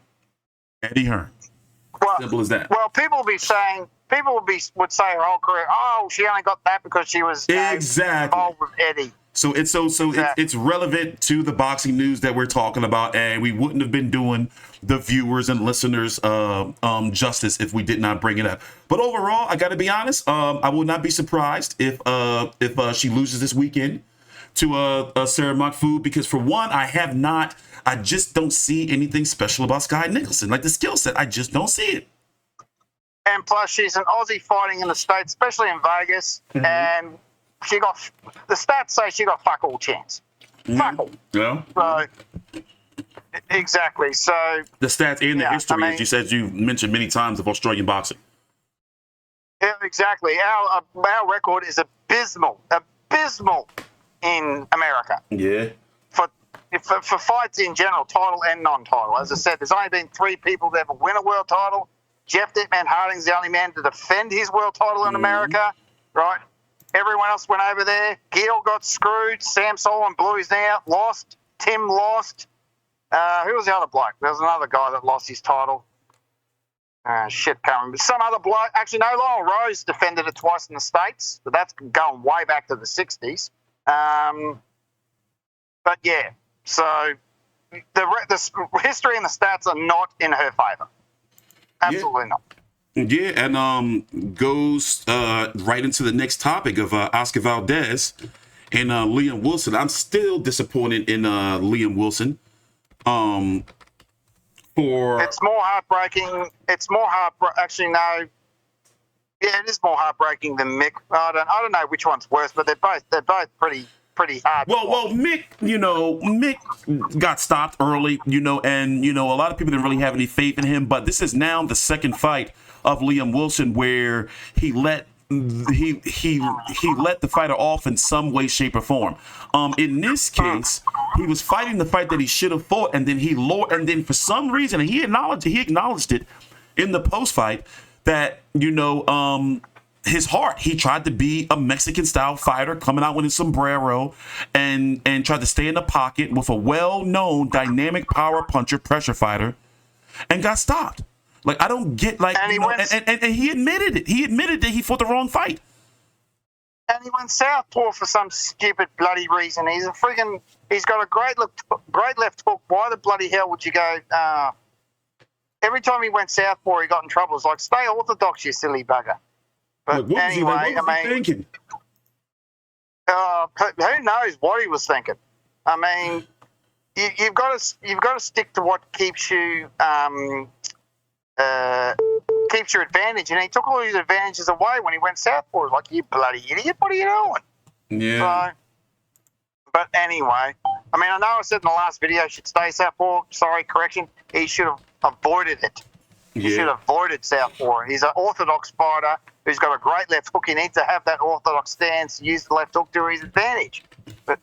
Eddie Hearn. Simple as that. Well, people would say her whole career, she only got that because she was involved with Eddie. So it's relevant to the boxing news that we're talking about, and we wouldn't have been doing the viewers and listeners justice if we did not bring it up. But overall, I got to be honest, I would not be surprised if she loses this weekend to Sarah Mahfoud, because for one, I just don't see anything special about Skye Nicholson. Like the skill set, I just don't see it. And plus, she's an Aussie fighting in the States, especially in Vegas, and the stats say she got fuck all chance. Fuck all. Yeah. So, exactly. So the stats and the history, as you said, you mentioned many times of Australian boxing. Yeah, exactly. Our record is abysmal in America. Yeah. For fights in general, title and non-title. As I said, there's only been 3 people to ever win a world title. Jeff Dittman Harding's the only man to defend his world title in America, right? Everyone else went over there. Guedel got screwed. Sam Solomon blew his knee out, lost. Tim lost. Who was the other bloke? There was another guy that lost his title. Can't remember. Some other bloke. Actually, no, Lyle Rose defended it twice in the States, but that's going way back to the 60s. But yeah, so the history and the stats are not in her favor. Absolutely not. Yeah, and goes right into the next topic of Oscar Valdez and Liam Wilson. I'm still disappointed in Liam Wilson. It's more heartbreaking. Actually, no. Yeah, it is more heartbreaking than Mick. I don't know which one's worse, but they're both pretty hard. Well, Mick got stopped early, and a lot of people didn't really have any faith in him. But this is now the second fight of Liam Wilson where he let the fighter off in some way, shape, or form. In this case, he was fighting the fight that he should have fought, and then for some reason, and he acknowledged it in the post fight that his heart. He tried to be a Mexican-style fighter, coming out with his sombrero, and tried to stay in the pocket with a well-known dynamic power puncher, pressure fighter, and got stopped. Like, I don't get, and he admitted it. He admitted that he fought the wrong fight. and he went southpaw for some stupid bloody reason. He's got a great left hook. Why the bloody hell would you go? Every time he went southpaw, he got in trouble. It's like, stay orthodox, you silly bugger. But what anyway, was he thinking? Who knows what he was thinking? I mean, you've got to stick to what keeps you keeps your advantage, and he took all his advantages away when he went southpaw. It was like, you bloody idiot, what are you doing? Yeah. So, but anyway, I mean, I know I said in the last video he should stay southpaw. Sorry, correction. He should have avoided it. He should have avoided southpaw. He's an orthodox fighter who's got a great left hook. He needs to have that orthodox stance, use the left hook to his advantage. But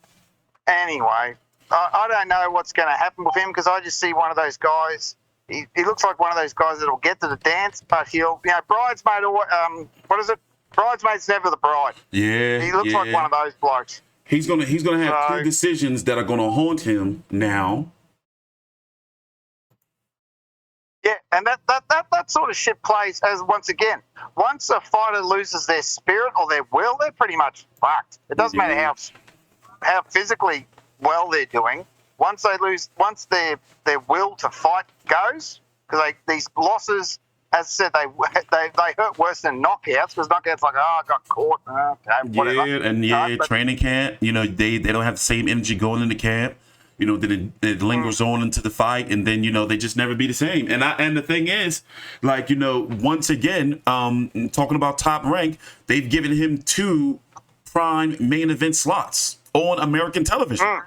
anyway, I don't know what's going to happen with him because I just see one of those guys. He looks like one of those guys that'll get to the dance, but he'll, bridesmaid, what is it? Bridesmaid's never the bride. Yeah. He looks like one of those blokes. He's gonna have two decisions that are gonna haunt him now. Yeah, and that sort of shit plays as, once again, once a fighter loses their spirit or their will, they're pretty much fucked. It doesn't matter how physically well they're doing. Once their will to fight goes, because these losses, as I said, they hurt worse than knockouts, because knockouts like, I got caught, okay, whatever. Yeah, and training camp, they don't have the same energy going into camp. Then it lingers on into the fight, and then they just never be the same. And the thing is, once again, talking about Top Rank, they've given him 2 prime main event slots on American television.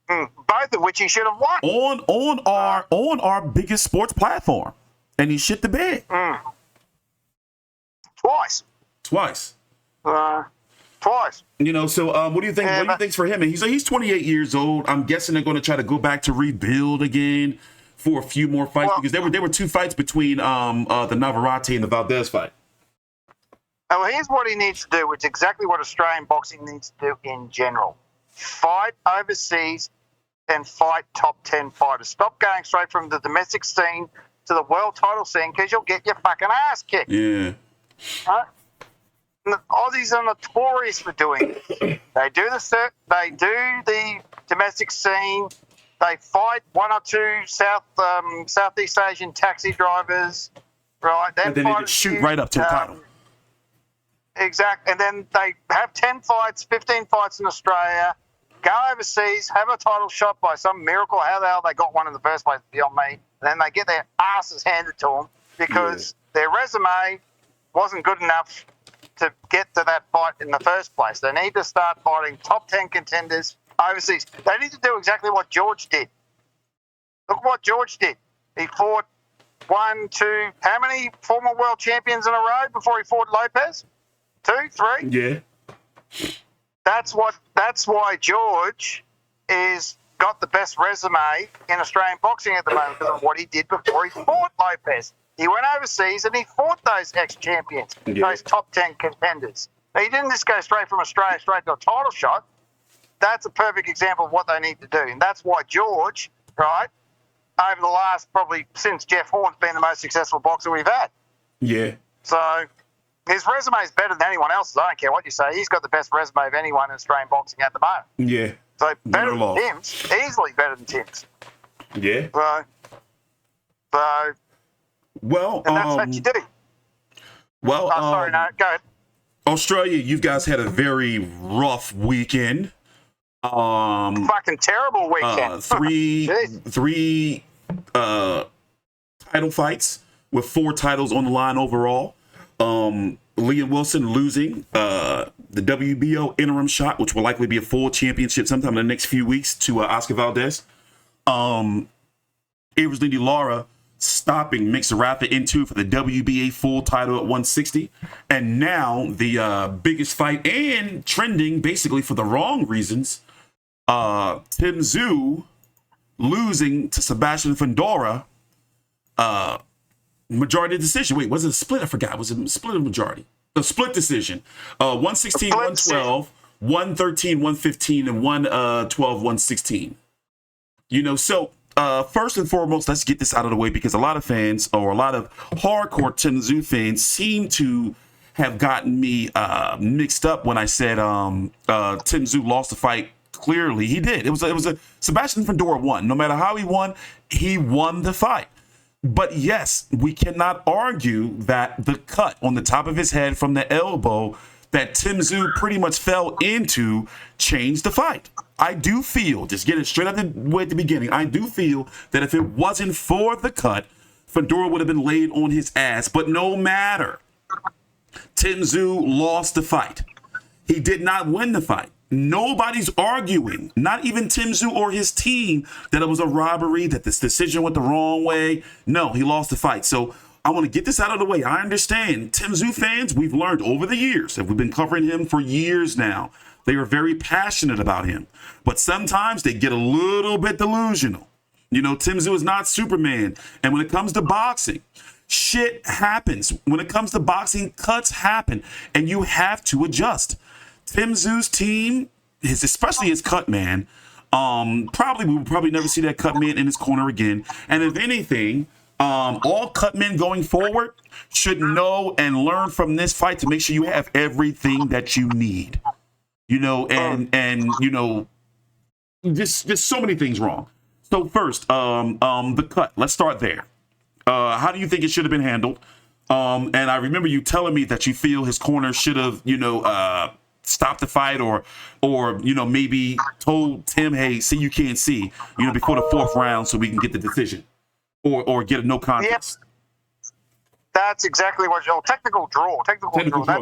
Both of which he should have won on our biggest sports platform, and he shit the bed twice. Twice. So what do you think? What do you think's for him? And he's 28 years old. I'm guessing they're going to try to go back to rebuild again for a few more fights, because there were 2 fights between the Navarrete and the Valdez fight. Well, here's what he needs to do, which is exactly what Australian boxing needs to do in general: fight overseas and fight top 10 fighters. Stop going straight from the domestic scene to the world title scene, because you'll get your fucking ass kicked. Yeah. Right? The Aussies are notorious for doing it. They do the domestic scene. They fight 1 or 2 Southeast Asian taxi drivers, right? And then they just shoot right up to the title. Exactly. And then they have 10 fights, 15 fights in Australia, go overseas, have a title shot by some miracle. How the hell they got one in the first place, beyond me. And then they get their asses handed to them because their resume wasn't good enough to get to that fight in the first place. They need to start fighting top 10 contenders overseas. They need to do exactly what George did. Look what George did. He fought 1, 2, how many former world champions in a row before he fought Lopez? 2, 3? Yeah. That's why George is got the best resume in Australian boxing at the moment, because of what he did before he fought Lopez. He went overseas and he fought those ex-champions, those top 10 contenders. He didn't just go straight from Australia straight to a title shot. That's a perfect example of what they need to do. And that's why George, right, over the last, probably since Jeff Horn's been the most successful boxer we've had. Yeah. So his resume is better than anyone else's. I don't care what you say. He's got the best resume of anyone in Australian boxing at the moment. Yeah. So better than Tim's. Easily better than Tim's. Yeah. So well, and that's what you do. Well, sorry, no, go ahead. Australia, you guys had a very rough weekend. Fucking terrible weekend. Three title fights with 4 titles on the line overall. Liam Wilson losing the WBO interim shot, which will likely be a full championship sometime in the next few weeks, to Oscar Valdez. Erislandy Lara stopping Mick Zerafa into for the WBA full title at 160. And now the biggest fight, and trending basically for the wrong reasons, Tszyu losing to Sebastian Fundora, majority decision. Wait, was it a split? I forgot. Was it a split or majority? A split decision. 116, 112, 113, 115, and 112, 116. So first and foremost, let's get this out of the way, because a lot of fans, or a lot of hardcore Tszyu fans, seem to have gotten me mixed up when I said Tszyu lost the fight clearly. He did. It was a Sebastian Fundora won. No matter how he won the fight. But yes, we cannot argue that the cut on the top of his head from the elbow that Tszyu pretty much fell into changed the fight. I do feel, just get it straight out the way at the beginning, I do feel that if it wasn't for the cut, Fundora would have been laid on his ass. But no matter, Tszyu lost the fight. He did not win the fight. Nobody's arguing, not even Tszyu or his team, that it was a robbery, that this decision went the wrong way. No, he lost the fight. So I want to get this out of the way. I understand. Tszyu fans, we've learned over the years, and we've been covering him for years now, they are very passionate about him. But sometimes they get a little bit delusional. You know, Tszyu is not Superman. And when it comes to boxing, shit happens. When it comes to boxing, cuts happen, and you have to adjust. Tszyu's team, especially his cut man, we will probably never see that cut man in his corner again. And if anything, all cut men going forward should know and learn from this fight to make sure you have everything that you need. You know, and you know, just so many things wrong. So first, the cut. Let's start there. How do you think it should have been handled? And I remember you telling me that you feel his corner should have, stopped the fight or maybe told Tim, hey, see, you can't see, before the fourth round so we can get the decision or get a no contest. Yep. That's exactly what technical draw. That's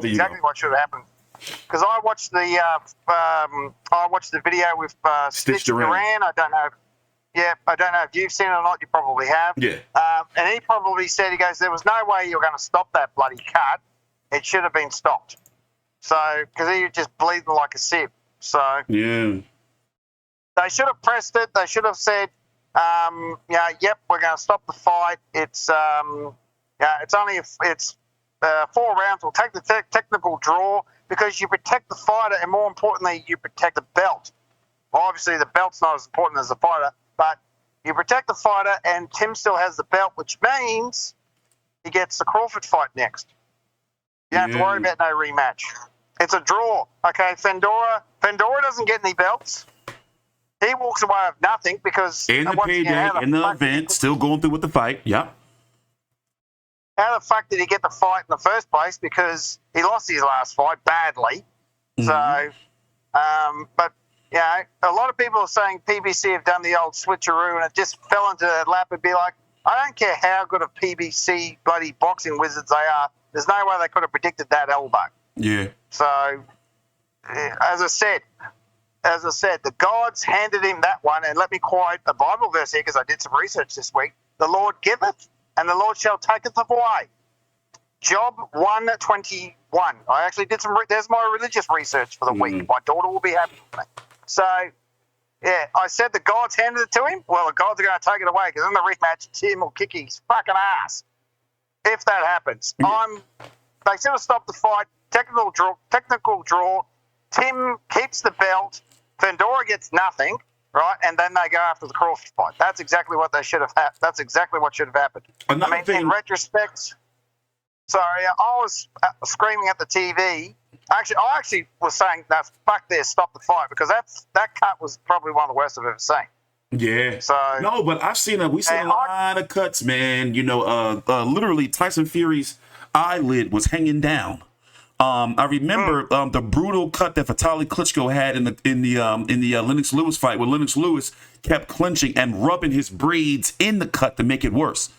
exactly what should have happened. Because I watched the video with Stitch Duran. I don't know. I don't know if you've seen it or not. You probably have. Yeah. And he probably said, he goes, there was no way you were going to stop that bloody cut. It should have been stopped. So, because he was just bleeding like a sieve. So, yeah. They should have pressed it. They should have said, yep, we're going to stop the fight. It's only 4 rounds. We'll take the technical draw because you protect the fighter, and more importantly, you protect the belt. Well, obviously, the belt's not as important as the fighter, but you protect the fighter, and Tim still has the belt, which means he gets the Crawford fight next. You don't have to worry about no rematch. It's a draw. Okay, Fundora doesn't get any belts. He walks away with nothing because... In the payday, in the event, still going through with the fight, yeah. How the fuck did he get the fight in the first place? Because he lost his last fight badly. Mm-hmm. So, but, a lot of people are saying PBC have done the old switcheroo and it just fell into their lap and be like, I don't care how good of PBC bloody boxing wizards they are, there's no way they could have predicted that elbow. Yeah. So, as I said, the gods handed him that one, and let me quote a Bible verse here because I did some research this week. The Lord giveth, and the Lord shall taketh away. Job 1:21. I actually did there's my religious research for the week. My daughter will be happy with me. So, I said the gods handed it to him. Well, the gods are going to take it away because in the rematch, Tim will kick his fucking ass. If that happens. They should have stopped the fight. Technical draw. Tim keeps the belt. Fundora gets nothing, right? And then they go after the Crawford fight. That's exactly what they should have happened. That's exactly what should have happened. In retrospect, sorry, I was screaming at the TV. I actually was saying, "No, fuck this, stop the fight," because that cut was probably one of the worst I've ever seen. Yeah. So no, but I've seen we've seen a lot of cuts, man. Literally Tyson Fury's eyelid was hanging down. I remember the brutal cut that Vitaly Klitschko had in the Lennox Lewis fight, where Lennox Lewis kept clenching and rubbing his braids in the cut to make it worse.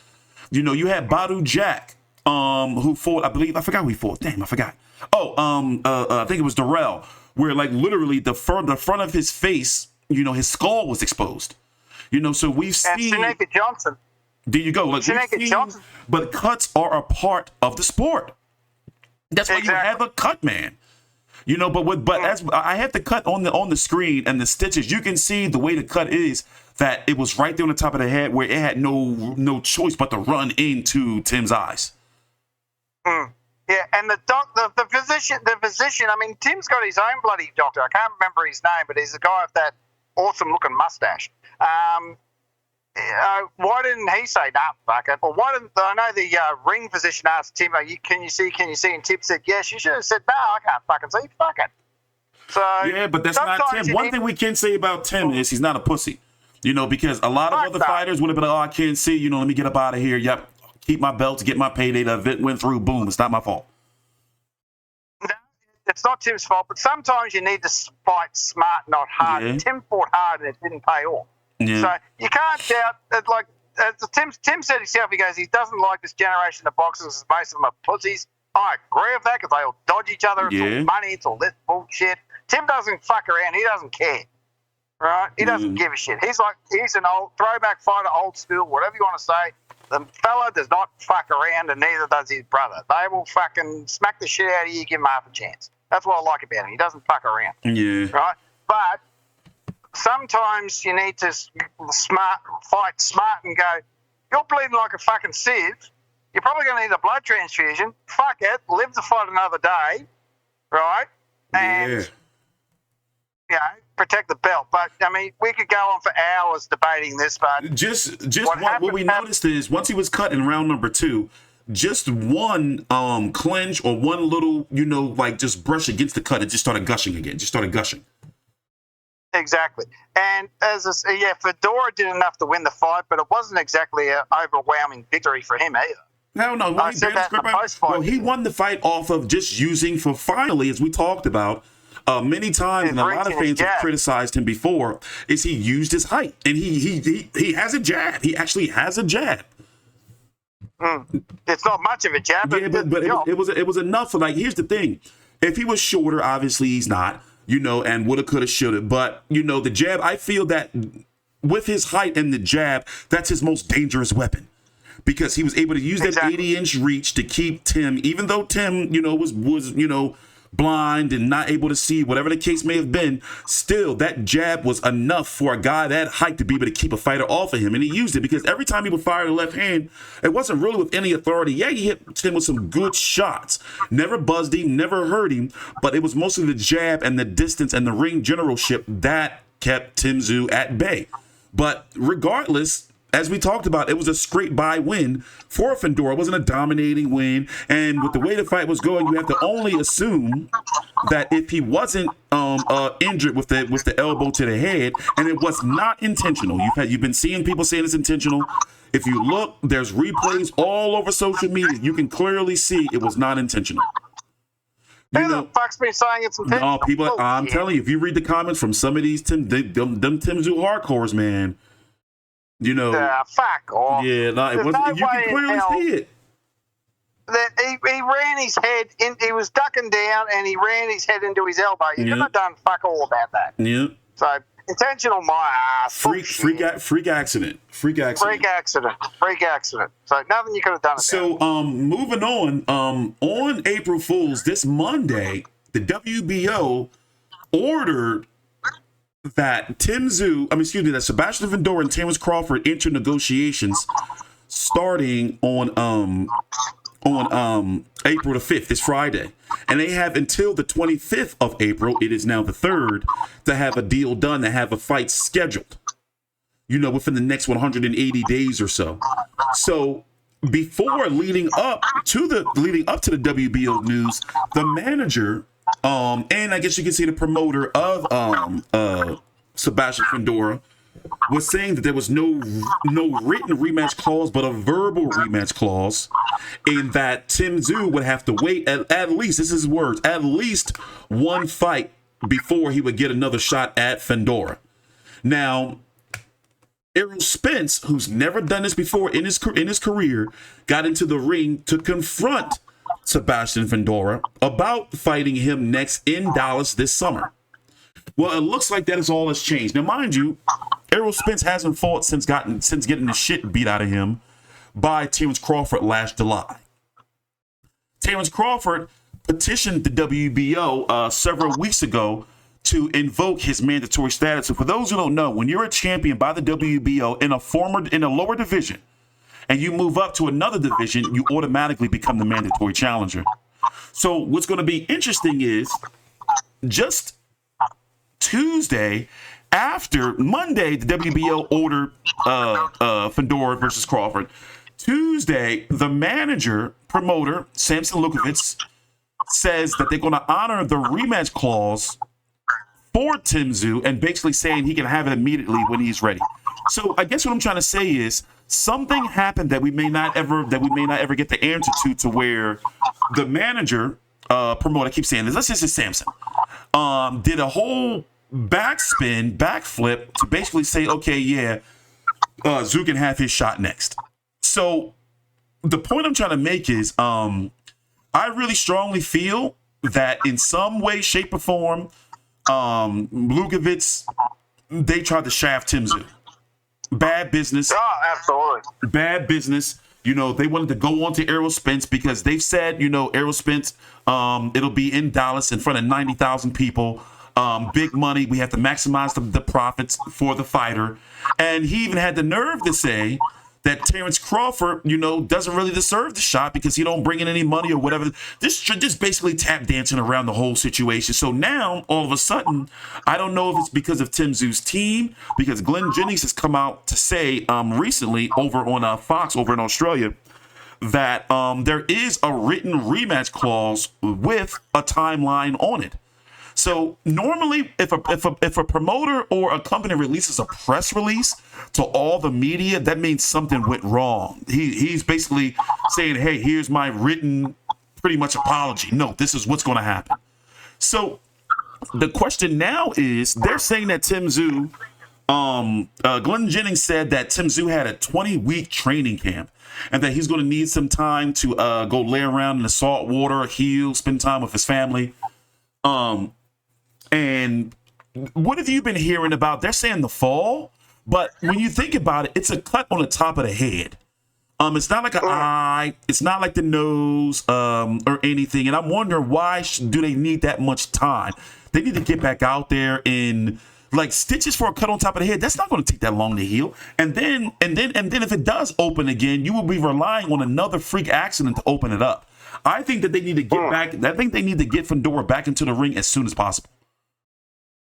You had Badu Jack, who fought, I forgot who he fought. Damn, I forgot. I think it was Darrell, where literally the front of his face, his skull was exposed. So we've seen. And Cherneka Johnson. There you go. Cherneka Johnson. But cuts are a part of the sport. That's why you have a cut man. But as I have the cut on the screen and the stitches, you can see the way the cut is, that it was right there on the top of the head where it had no choice but to run into Tim's eyes. Yeah, and the physician, I mean, Tim's got his own bloody doctor. I can't remember his name, but he's a guy with that awesome looking mustache. Why didn't he say, nah, fuck it? Or why didn't, I know the ring physician asked Tim, can you see? And Tim said, yes. You should have said, no, I can't fucking see. Fuck it. So yeah, but that's not Tim. One thing we can say about Tim is he's not a pussy. Because a lot of other fighters would have been like, oh, I can't see. Let me get up out of here. Yep, keep my belt to get my payday. The event went through. Boom. It's not my fault. No, it's not Tim's fault, but sometimes you need to fight smart, not hard. Yeah. Tim fought hard and it didn't pay off. Yeah. So you can't doubt that, like, Tim said himself, he goes, he doesn't like this generation of boxers. Most of them are pussies. I agree with that because they all dodge each other. It's all money. It's all this bullshit. Tim doesn't fuck around. He doesn't care. Right? He doesn't give a shit. He's an old throwback fighter, old school, whatever you want to say. The fella does not fuck around, and neither does his brother. They will fucking smack the shit out of you, give him half a chance. That's what I like about him. He doesn't fuck around. Yeah. Right? But sometimes you need to fight smart and go, you're bleeding like a fucking sieve. You're probably going to need a blood transfusion. Fuck it. Live to fight another day. Right? And, protect the belt. But, I mean, we could go on for hours debating this, but... Just what we noticed is once he was cut in round number 2, just one clinch or one little, just brush against the cut, it just started gushing again. Exactly. And Fundora did enough to win the fight, but it wasn't exactly an overwhelming victory for him either. No. Well, he won the fight off of just using, for finally, as we talked about, many times, and a lot of fans have criticized him before, is he used his height. And he has a jab. He actually has a jab. It's not much of a jab. Yeah, but it was enough. Here's the thing. If he was shorter, obviously he's not, and woulda, coulda, shoulda. But, the jab, I feel that with his height and the jab, that's his most dangerous weapon. Because he was able to use that 80-inch reach to keep Tim, even though Tim, was blind and not able to see, whatever the case may have been, still that jab was enough for a guy that height to be able to keep a fighter off of him. And he used it because every time he would fire the left hand, it wasn't really with any authority. Yeah, he hit Tim with some good shots. Never buzzed him, never hurt him, but it was mostly the jab and the distance and the ring generalship that kept Tszyu at bay. But regardless, as we talked about, it was a straight by win for Fundora. It wasn't a dominating win. And with the way the fight was going, you have to only assume that if he wasn't injured with the elbow to the head, and it was not intentional. You've been seeing people saying it's intentional. If you look, there's replays all over social media. You can clearly see it was not intentional. Who the fuck's been saying it's intentional? No, people. I'm telling you, if you read the comments from some of these them Tszyu hardcores, man. Fuck off. Yeah, it wasn't. You can clearly see it. That he ran his head in. He was ducking down, and he ran his head into his elbow. You couldn't have done fuck all about that. Yeah. So intentional, my ass. Freak accident. Freak accident. So nothing you could have done. So moving on April Fool's this Monday, the WBO ordered that that Sebastian Fundora and Terence Crawford enter negotiations starting on April the 5th, this Friday. And they have until the 25th of April, it is now the 3rd, to have a deal done, to have a fight scheduled, within the next 180 days or so. So before leading up to the WBO news, the manager and I guess you can see the promoter of Sebastian Fundora was saying that there was no written rematch clause, but a verbal rematch clause, and that Tszyu would have to wait at least, this is his words, at least one fight before he would get another shot at Fundora. Now, Errol Spence, who's never done this before in his career, got into the ring to confront Sebastian Fundora about fighting him next in Dallas this summer. Well, it looks like that is all has changed. Now, mind you, Errol Spence hasn't fought since getting the shit beat out of him by Terence Crawford last July. Terence Crawford petitioned the WBO several weeks ago to invoke his mandatory status. So for those who don't know, when you're a champion by the WBO in a lower division, and you move up to another division, you automatically become the mandatory challenger. So what's going to be interesting is just Tuesday, After Monday, the WBO ordered Fundora versus Crawford. Tuesday, the manager, promoter, Samson Lukovitz, says that they're going to honor the rematch clause for Tszyu and basically saying he can have it immediately when he's ready. So I guess what I'm trying to say is something happened that we may not ever get the answer to where the manager, promoter, I keep saying this, let's just say Samson, did a whole backflip to basically say, okay, yeah, Tszyu can have his shot next. So the point I'm trying to make is I really strongly feel that in some way, shape, or form, Lukovitz, they tried to shaft Tszyu. Bad business. Oh, absolutely. Bad business. You know, they wanted to go on to Errol Spence because they've said, you know, Errol Spence, it'll be in Dallas in front of 90,000 people. Big money. We have to maximize the profits for the fighter. And he even had the nerve to say that Terence Crawford, you know, doesn't really deserve the shot because he don't bring in any money or whatever. Just basically tap dancing around the whole situation. So now, all of a sudden, I don't know if it's because of Tszyu's team, because Glenn Jennings has come out to say recently over on Fox over in Australia that there is a written rematch clause with a timeline on it. So normally, if a promoter or a company releases a press release to all the media, that means something went wrong. He's basically saying, "Hey, here's my written, pretty much apology. No, this is what's going to happen." So the question now is, they're saying that Tszyu, Glenn Jennings said that Tszyu had a 20-week training camp, and that he's going to need some time to go lay around in the salt water, heal, spend time with his family. And what have you been hearing about? They're saying the fall, but when you think about it, it's a cut on the top of the head. It's not like an eye, it's not like the nose, or anything. And I'm wondering, why do they need that much time? They need to get back out there and, like, stitches for a cut on top of the head. That's not going to take that long to heal. And then if it does open again, you will be relying on another freak accident to open it up. I think that they need to get back. I think they need to get Fundora back into the ring as soon as possible.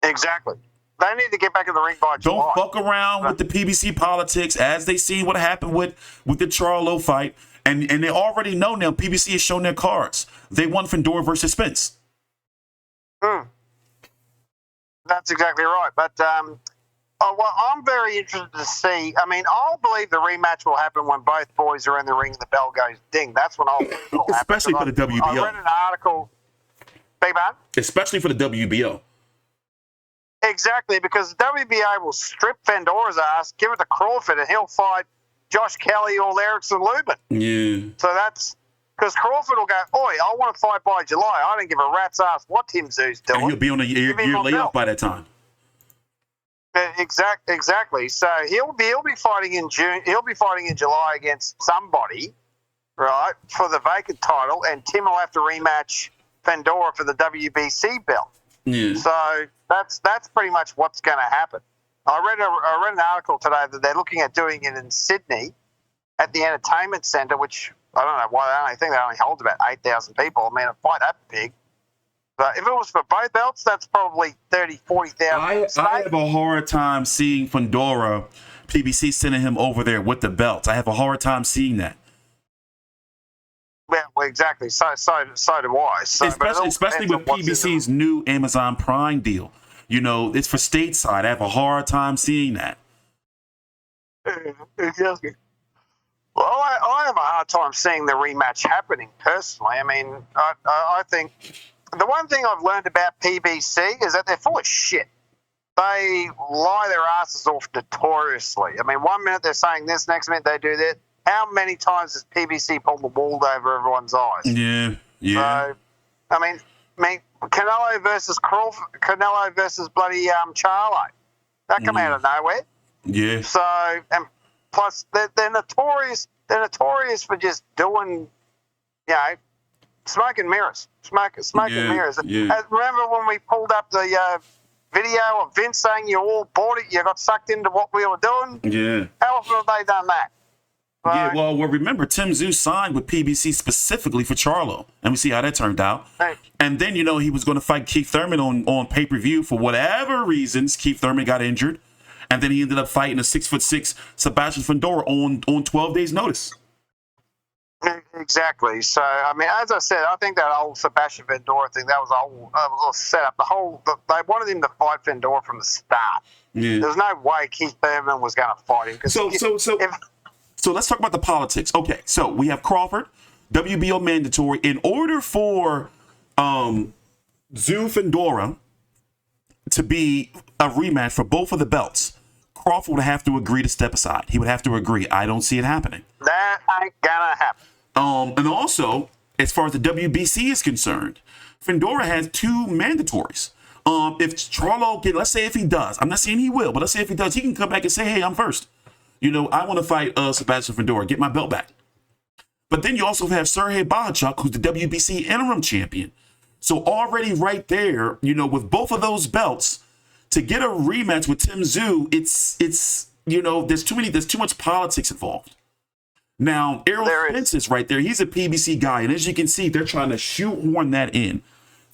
Exactly. They need to get back in the ring by July. Don't fuck around with the PBC politics, as they see what happened with the Charlo fight. And they already know now, PBC has shown their cards. They won Fundora versus Spence. That's exactly right. But well, I'm very interested to see. I mean, I'll believe the rematch will happen when both boys are in the ring and the bell goes ding. That's when I'll believe it will happen. Especially for the WBO. I read an article. Big man? Especially for the WBO. Exactly, because the WBA will strip Fundora's ass, give it to Crawford, and he'll fight Josh Kelly or Erickson Lubin. Yeah. So that's because Crawford will go, oi, I want to fight by July. I don't give a rat's ass what Tszyu's doing. And he'll be on a year layoff by that time. Exactly. So he'll be fighting in June. He'll be fighting in July against somebody, right, for the vacant title, and Tim will have to rematch Fundora for the WBC belt. Yeah. So that's pretty much what's going to happen. I read an article today that they're looking at doing it in Sydney at the entertainment centre, which I don't know why. I think they only hold about 8,000 people. I mean, a fight that big. But if it was for both belts, that's probably 30,000, 40,000. I have a hard time seeing Fundora, PBC sending him over there with the belts. I have a hard time seeing that. Well, exactly. So do I. So, especially with PBC's new Amazon Prime deal. You know, it's for stateside. I have a hard time seeing that. Exactly. Well, I have a hard time seeing the rematch happening, personally. I mean, I think the one thing I've learned about PBC is that they're full of shit. They lie their asses off notoriously. I mean, one minute they're saying this, next minute they do that. How many times has PBC pulled the wool over everyone's eyes? Yeah. So, I mean, Canelo versus Crawford, Canelo versus bloody Charlo. That come out of nowhere. Yeah. So, and plus they're notorious. They're notorious for just doing, you know, smoke and mirrors. Smoke and mirrors. Yeah. Remember when we pulled up the video of Vince saying you all bought it, you got sucked into what we were doing? Yeah. How often have they done that? Yeah, well, remember, Tszyu signed with PBC specifically for Charlo, and we see how that turned out. Hey. And then, he was going to fight Keith Thurman on pay-per-view. For whatever reasons, Keith Thurman got injured, and then he ended up fighting a 6'6" Sebastian Fundora on 12 days' notice. Exactly. So, I mean, as I said, I think that whole Sebastian Fundora thing, that was a setup. They wanted him to fight Fundora from the start. Yeah. There's no way Keith Thurman was going to fight him. So let's talk about the politics. Okay, so we have Crawford, WBO mandatory. In order for Tszyu Fundora to be a rematch for both of the belts, Crawford would have to agree to step aside. He would have to agree. I don't see it happening. That ain't gonna happen. And also, as far as the WBC is concerned, Fundora has 2 mandatories. If Charlo, let's say if he does, I'm not saying he will, but let's say if he does, he can come back and say, hey, I'm first. I want to fight Sebastian Fundora, get my belt back. But then you also have Sergey Bohachuk, who's the WBC interim champion. So already right there, with both of those belts, to get a rematch with Tszyu, it's there's too much politics involved. Now, Errol Spence is right there. He's a PBC guy, and as you can see, they're trying to shoehorn that in.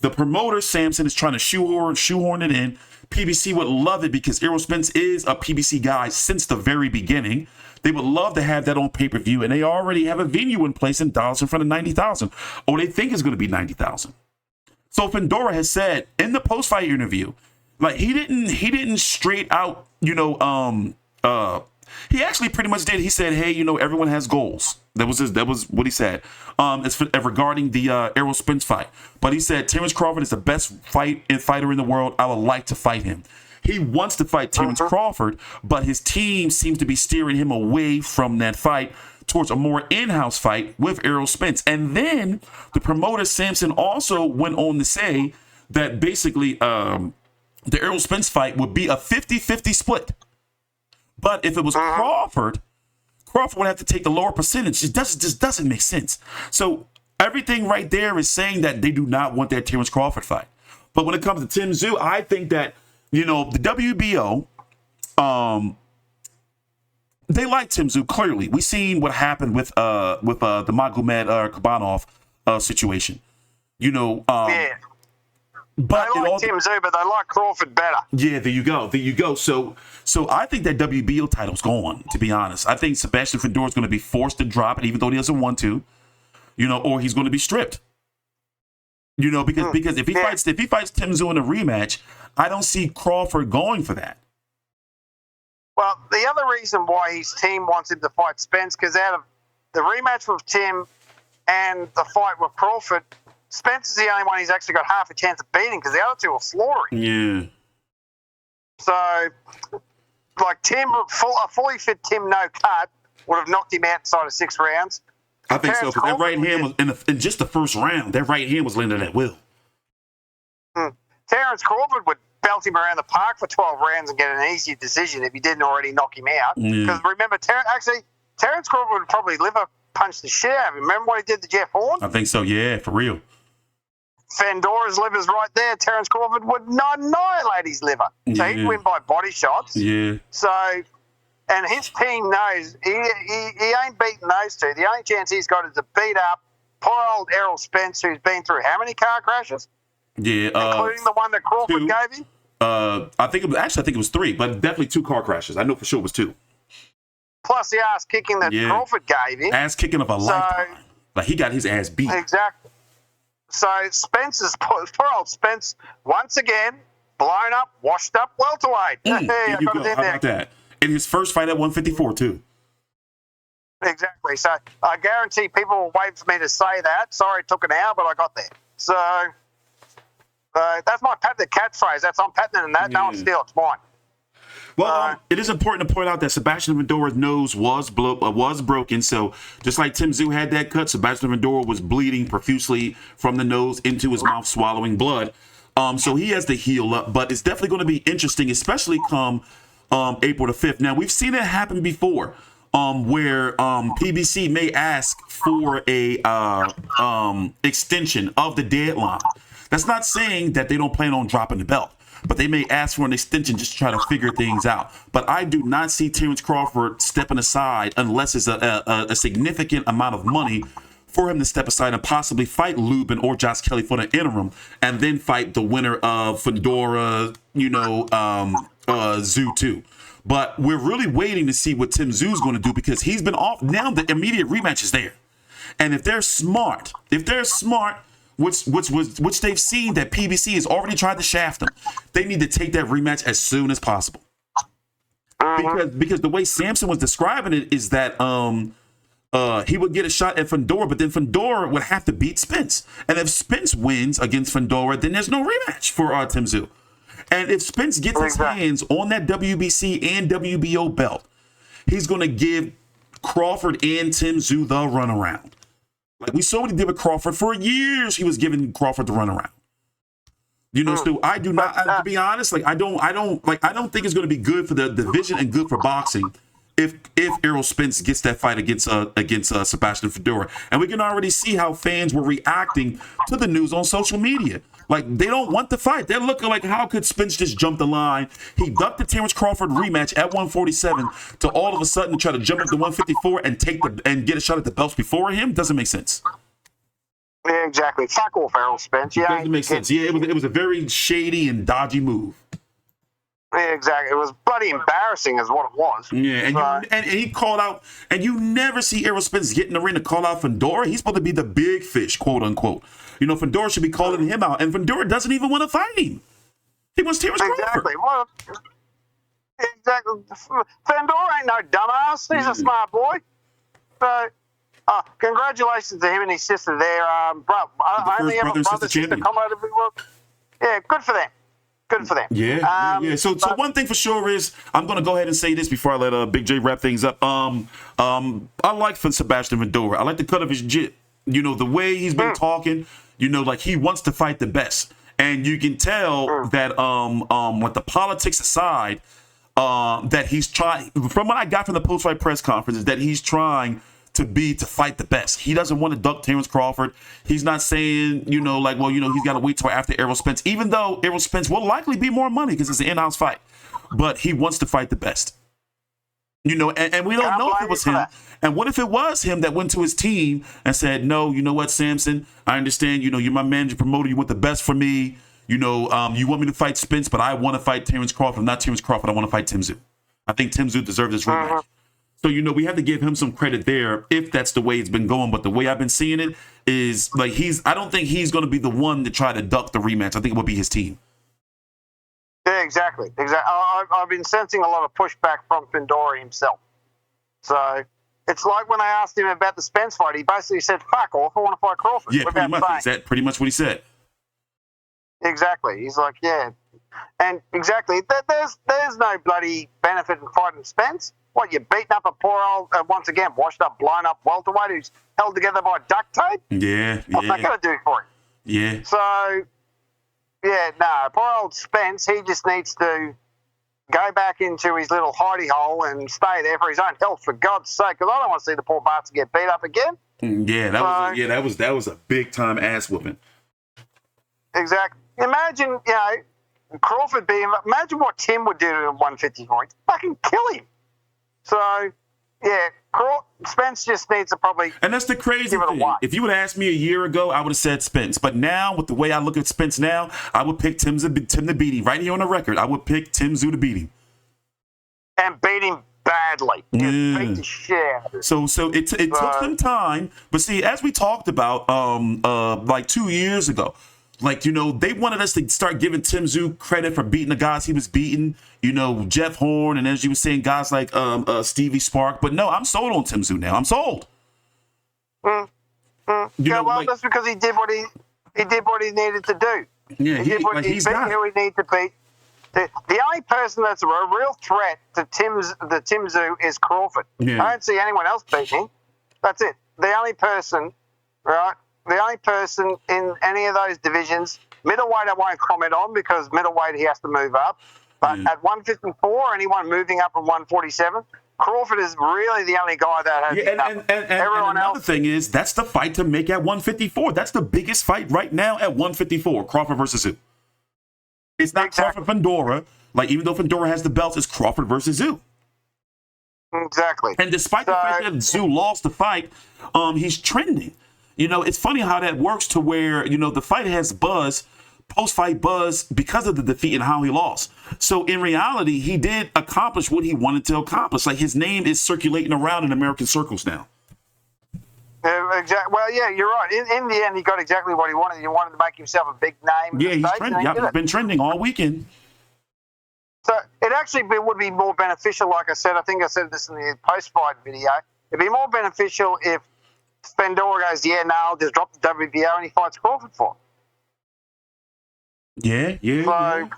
The promoter, Samson, is trying to shoehorn it in. PBC would love it because Errol Spence is a PBC guy since the very beginning. They would love to have that on pay-per-view, and they already have a venue in place in Dallas in front of 90,000. Or they think it's going to be 90,000. So Fundora has said in the post-fight interview, like he didn't straight out, he actually pretty much did. He said, hey, everyone has goals. That was what he said. Regarding the Errol Spence fight. But he said Terence Crawford is the best fighter in the world. I would like to fight him. He wants to fight Terence Crawford, but his team seems to be steering him away from that fight towards a more in-house fight with Errol Spence. And then the promoter Samson also went on to say that basically the Errol Spence fight would be a 50-50 split. But if it was Crawford would have to take the lower percentage. It just doesn't make sense. So everything right there is saying that they do not want that Terence Crawford fight. But when it comes to Tszyu, I think that, the WBO, they like Tszyu, clearly. We've seen what happened with the Magomed Kabanov situation. Yeah. But they like Tszyu, but they like Crawford better. Yeah, there you go. So I think that WBO title's gone, to be honest. I think Sebastian Fundora is going to be forced to drop it, even though he doesn't want to, or he's going to be stripped. Because if he fights Tszyu in a rematch, I don't see Crawford going for that. Well, the other reason why his team wants him to fight Spence, because out of the rematch with Tim and the fight with Crawford, Spence is the only one he's actually got half a chance of beating because the other two are flooring. Yeah. So, like a fully fit Tim no cut would have knocked him out inside of 6 rounds. I think so, because that right hand was in just the first round. That right hand was landing at will. Terence Crawford would belt him around the park for 12 rounds and get an easy decision if he didn't already knock him out. Because remember, Terence Crawford would probably liver punch the shit out of him. Remember what he did to Jeff Horn? I think so, yeah, for real. Fundora's liver's right there. Terence Crawford would annihilate his liver. So he'd win by body shots. Yeah. So, and his team knows he ain't beating those two. The only chance he's got is to beat up poor old Errol Spence, who's been through how many car crashes? Yeah. Including the one that Crawford 2. gave him? I think it was 3, but definitely 2 car crashes. I know for sure it was 2. Plus the ass kicking that Crawford gave him. Ass kicking of a lifetime. Like he got his ass beat. Exactly. So poor old Spence, once again, blown up, washed up welterweight. There you go. How about that? In his first fight at 154 too. Exactly. So I guarantee people will wait for me to say that. Sorry it took an hour, but I got there. So that's my patented catchphrase. I'm patenting that. No one steal it. It's mine. Well, it is important to point out that Sebastian Fundora's nose was broken. So just like Tszyu had that cut, Sebastian Fundora was bleeding profusely from the nose into his mouth, swallowing blood. So he has to heal up. But it's definitely going to be interesting, especially come April the 5th. Now, we've seen it happen before where PBC may ask for a extension of the deadline. That's not saying that they don't plan on dropping the belt. but they may ask for an extension just to try to figure things out. But I do not see Terence Crawford stepping aside unless it's a significant amount of money for him to step aside and possibly fight Lubin or Josh Kelly for the interim, and then fight the winner of Fundora, Tszyu too. But we're really waiting to see what Tszyu is going to do, because he's been off. Now the immediate rematch is there. And if they're smart, which they've seen that PBC has already tried to shaft them, they need to take that rematch as soon as possible. Because the way Samson was describing it is that he would get a shot at Fundora, but then Fundora would have to beat Spence. And if Spence wins against Fundora, then there's no rematch for Tszyu. And if Spence gets his hands on that WBC and WBO belt, he's going to give Crawford and Tszyu the runaround. Like we saw what he did with Crawford. For years, he was giving Crawford the runaround. So I do not, to be honest, I don't think it's going to be good for the division and good for boxing if Errol Spence gets that fight against Sebastian Fundora. And we can already see how fans were reacting to the news on social media. Like, they don't want the fight. They're looking like, how could Spence just jump the line? He ducked the Terence Crawford rematch at 147 to all of a sudden try to jump up to 154 and get a shot at the belts before him. Doesn't make sense. Yeah, exactly. Fuck off, Errol Spence. Yeah, doesn't make sense. Yeah, it was a very shady and dodgy move. Yeah, exactly. It was bloody embarrassing is what it was. Yeah, and he called out, and you never see Errol Spence get in the ring to call out Fundora. He's supposed to be the big fish, quote unquote. Fundora should be calling him out, and Fundora doesn't even want to fight him. He wants Terence Crawford. Well, exactly. Fundora ain't no dumbass. He's a smart boy. So, congratulations to him and his sister there. I only have a brother sister come out of the world. Yeah, good for them. Good for them. Yeah. So one thing for sure is, I'm going to go ahead and say this before I let Big J wrap things up. I like Sebastian Fundora. I like the cut of his jit. The way he's been talking, like he wants to fight the best. And you can tell that with the politics aside, that he's trying, from what I got from the post-fight press conference, is that he's trying to fight the best. He doesn't want to duck Terence Crawford. He's not saying, he's got to wait till after Errol Spence, even though Errol Spence will likely be more money because it's an in-house fight. But he wants to fight the best. And we don't know if it was him. And what if it was him that went to his team and said, no, you know what, Samson, I understand, you're my manager, promoter, you want the best for me. You want me to fight Spence, but I want to fight Terence Crawford. Not Terence Crawford, I want to fight Tszyu. I think Tszyu deserves this rematch. So, we have to give him some credit there if that's the way it's been going. But the way I've been seeing it is like I don't think he's going to be the one to try to duck the rematch. I think it will be his team. Yeah, exactly. I've been sensing a lot of pushback from Fundora himself. So it's like when I asked him about the Spence fight, he basically said, fuck off, I want to fight Crawford. Yeah, pretty much. Is that pretty much what he said? Exactly. He's like, yeah. And exactly, there's no bloody benefit in fighting Spence. What, you're beating up a poor old, once again, washed up, blown up welterweight who's held together by duct tape? Yeah. What's that going to do for him? Yeah. So, yeah, no, poor old Spence, he just needs to go back into his little hidey hole and stay there for his own health, for God's sake, because I don't want to see the poor bastard get beat up again. Yeah, that was a big time ass whooping. Exactly. Imagine, Crawford imagine what Tim would do to him at 154. He'd fucking kill him. So, yeah, Spence just needs to probably. And that's the crazy thing. If you would ask me a year ago, I would have said Spence. But now, with the way I look at Spence now, I would pick Tim to beat him. Right here on the record, I would pick Tszyu to beat him. And beat him badly. Yeah. Beat the shit out of him. So it took some time. But see, as we talked about like 2 years ago, they wanted us to start giving Tszyu credit for beating the guys he was beating, Jeff Horn, and as you were saying, guys like Stevie Spark. But no, I'm sold on Tszyu now. I'm sold. That's because he did what he needed to do. Yeah, he did what he beat who he needed to beat. The only person that's a real threat to Tszyu is Crawford. Yeah. I don't see anyone else beating him. That's it. The only person, right? The only person in any of those divisions, middleweight I won't comment on because middleweight he has to move up. But at 154, anyone moving up from 147, Crawford is really the only guy that has. Yeah, and another thing is, that's the fight to make at 154. That's the biggest fight right now at 154, Crawford versus who? It's not Crawford Fundora. Like, even though Fundora has the belts, it's Crawford versus Tszyu. Exactly. And despite the fact that Tszyu lost the fight, he's trending. You know, it's funny how that works to where, you know, the fight has buzz, post-fight buzz, because of the defeat and how he lost. So in reality, he did accomplish what he wanted to accomplish. Like, his name is circulating around in American circles now. Exactly. Well, yeah, you're right. In the end, he got exactly what he wanted. He wanted to make himself a big name. Yeah, he's trending. Yeah, he's been trending all weekend. So it actually would be more beneficial, like I said. I think I said this in the post-fight video. It'd be more beneficial if Fundora goes, yeah, no, I'll just drop the WBO and he fights Crawford for it. Yeah.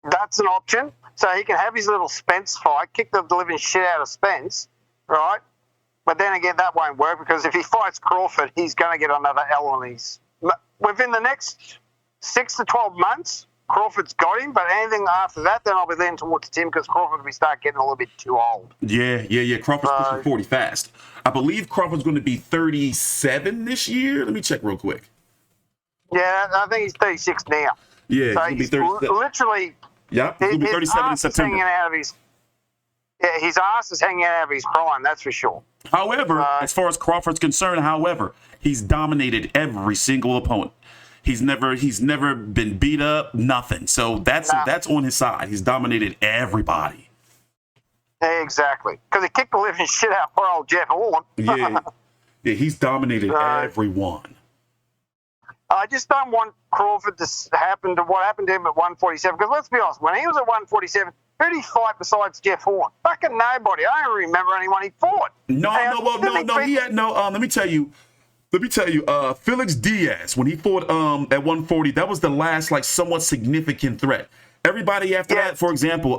That's an option. So he can have his little Spence fight, kick the living shit out of Spence, right? But then again, that won't work because if he fights Crawford, he's going to get another L on his. Within the next 6 to 12 months, Crawford's got him, but anything after that, then I'll be leaning towards Tim because Crawford will start getting a little bit too old. Yeah. Crawford's pushing 40 fast. I believe Crawford's going to be 37 this year. Let me check real quick. Yeah, I think he's 36 now. Yeah, so he's going to be 37. Literally. Yeah, he's going to be 37 in September. His ass is hanging out of his prime, that's for sure. However, as far as Crawford's concerned, he's dominated every single opponent. He's never been beat up, nothing. So that's on his side. He's dominated everybody. Exactly. Because he kicked the living shit out of poor old Jeff Horn. Yeah, he's dominated everyone. I just don't want Crawford to happen to what happened to him at 147. Because let's be honest, when he was at 147, who did he fight besides Jeff Horn? Fucking nobody. I don't remember anyone he fought. No. He had no. Let me tell you. Felix Diaz, when he fought at 140, that was the last like somewhat significant threat. Everybody after that, for example,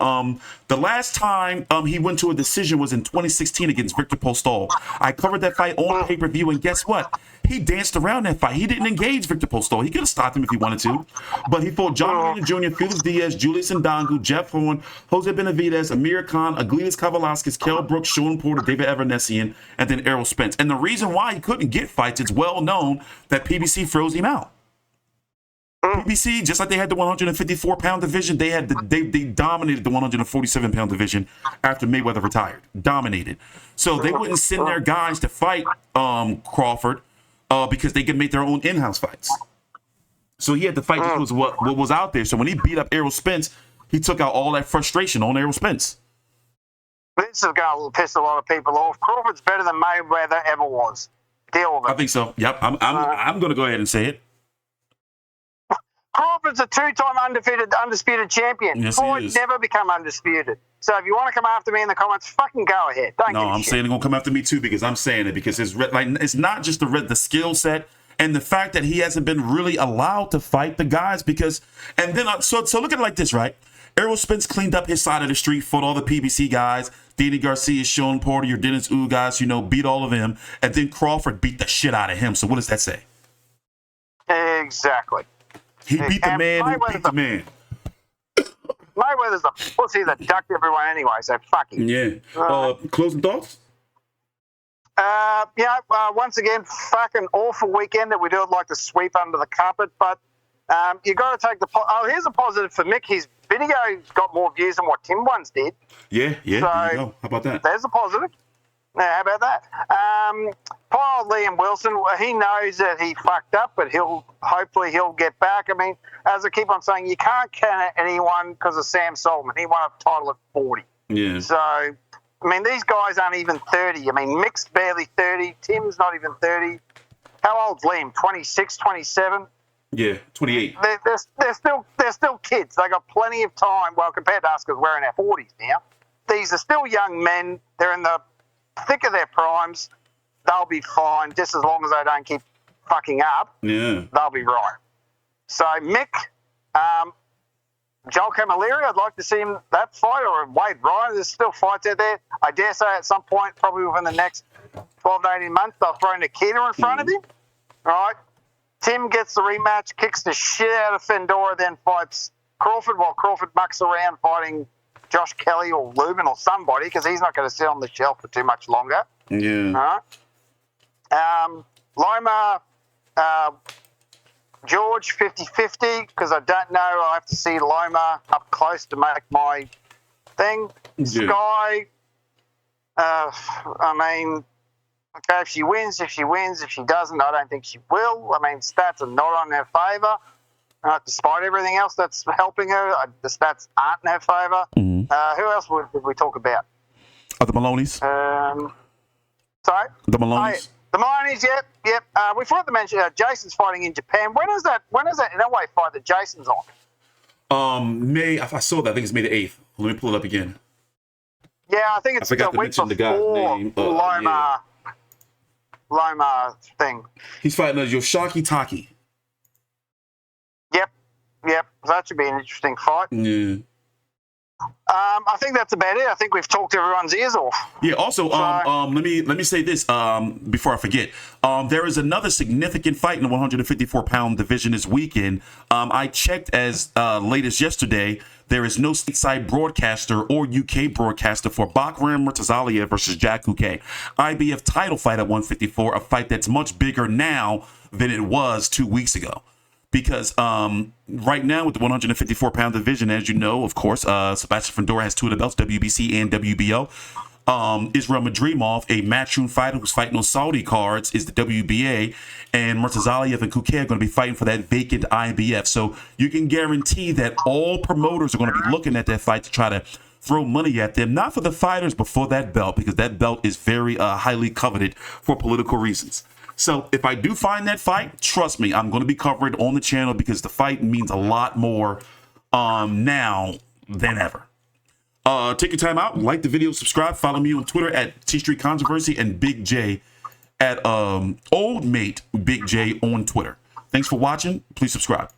the last time he went to a decision was in 2016 against Victor Postol. I covered that fight on pay-per-view, and guess what? He danced around that fight. He didn't engage Victor Postol. He could have stopped him if he wanted to, but he fought John Wayne Jr., Felix Diaz, Julius Ndangu, Jeff Horn, Jose Benavidez, Amir Khan, Aglidas Kavalauskas, Kell Brooks, Sean Porter, David Evernessian, and then Errol Spence. And the reason why he couldn't get fights, it's well known that PBC froze him out. PBC, just like they had the 154-pound division, they dominated the 147-pound division after Mayweather retired. Dominated. So they wouldn't send their guys to fight Crawford because they could make their own in-house fights. So he had to fight just what was out there. So when he beat up Errol Spence, he took out all that frustration on Errol Spence. This is going to piss a lot of people off. Crawford's better than Mayweather ever was. Deal with it. I think so. Yep. I'm going to go ahead and say it. Crawford's a two-time undisputed champion. Yes, Floyd never become undisputed. So if you want to come after me in the comments, fucking go ahead. I'm saying they're going to come after me too because I'm saying it because it's not just the skill set and the fact that he hasn't been really allowed to fight the guys because so look at it like this, right? Errol Spence cleaned up his side of the street, fought all the PBC guys, Danny Garcia, Sean Porter, your Dennis Ugas, beat all of them, and then Crawford beat the shit out of him. So what does that say? Exactly. He beat the man who beat the man. Mayweather's a pussy that ducked everyone anyway, so fuck him. Yeah. Closing thoughts? Once again, fucking awful weekend that we do like to sweep under the carpet, but you got to take here's a positive for Mick. His video got more views than what Tim one's did. Yeah, so, there you go. How about that? There's a positive. Yeah, how about that? Poor old Liam Wilson, he knows that he fucked up, but hopefully he'll get back. I mean, as I keep on saying, you can't count anyone because of Sam Solomon. He won a title at 40. Yeah. So, I mean, these guys aren't even 30. I mean, Mick's barely 30. Tim's not even 30. How old's Liam? 26, 27? Yeah, 28. They're still kids. They got plenty of time. Well, compared to us, because we're in our 40s now. These are still young men. They're in the thick of their primes. They'll be fine, just as long as they don't keep fucking up. Yeah, they'll be right. So Mick, Joel Camilleri, I'd like to see him that fight, or Wade Ryan. There's still fights out there. I dare say at some point, probably within the next 12 to 18 months, they'll throw Nikita in front of him. All right. Tim gets the rematch, kicks the shit out of Fundora, then fights Crawford while Crawford mucks around fighting Josh Kelly or Lubin or somebody, because he's not going to sit on the shelf for too much longer. Yeah. All right. Loma, George 50-50 because I don't know. I have to see Loma up close to make my thing. Yeah. Skye, I mean, okay, if she wins, if she wins. If she doesn't, I don't think she will. I mean, stats are not on her favour. Despite everything else that's helping her, the stats aren't in her favour. Mm-hmm. Who else did we talk about? The Maloneys. Sorry? The Maloneys. The Molonies, yep. We forgot to mention Jason's fighting in Japan. When is that Inoue fight that Jason's on? May, I saw that. I think it's May the 8th. Let me pull it up again. Yeah, I think it's I forgot the to week mention the guy's before name. Loma thing. He's fighting Yoshika Taki. Yep. That should be an interesting fight. Yeah. I think that's about it. I think we've talked everyone's ears off. Yeah. Also, let me say this before I forget. There is another significant fight in the 154-pound division this weekend. I checked as late as yesterday. There is no stateside broadcaster or UK broadcaster for Bakhram Murtazalia versus Jack Kuke. IBF title fight at 154, a fight that's much bigger now than it was 2 weeks ago. Because right now with the 154-pound division, as you know, of course, Sebastian Fundora has 2 of the belts, WBC and WBO. Israel Madrimov, a matchroom fighter who's fighting on Saudi cards, is the WBA. And Murtazalia and Kuke are going to be fighting for that vacant IBF. So you can guarantee that all promoters are going to be looking at that fight to try to throw money at them. Not for the fighters, but for that belt, because that belt is very highly coveted for political reasons. So if I do find that fight, trust me, I'm going to be covering it on the channel because the fight means a lot more now than ever. Take your time out, like the video, subscribe, follow me on Twitter at TstreeT Controversy and Big J at Old Mate Big J on Twitter. Thanks for watching. Please subscribe.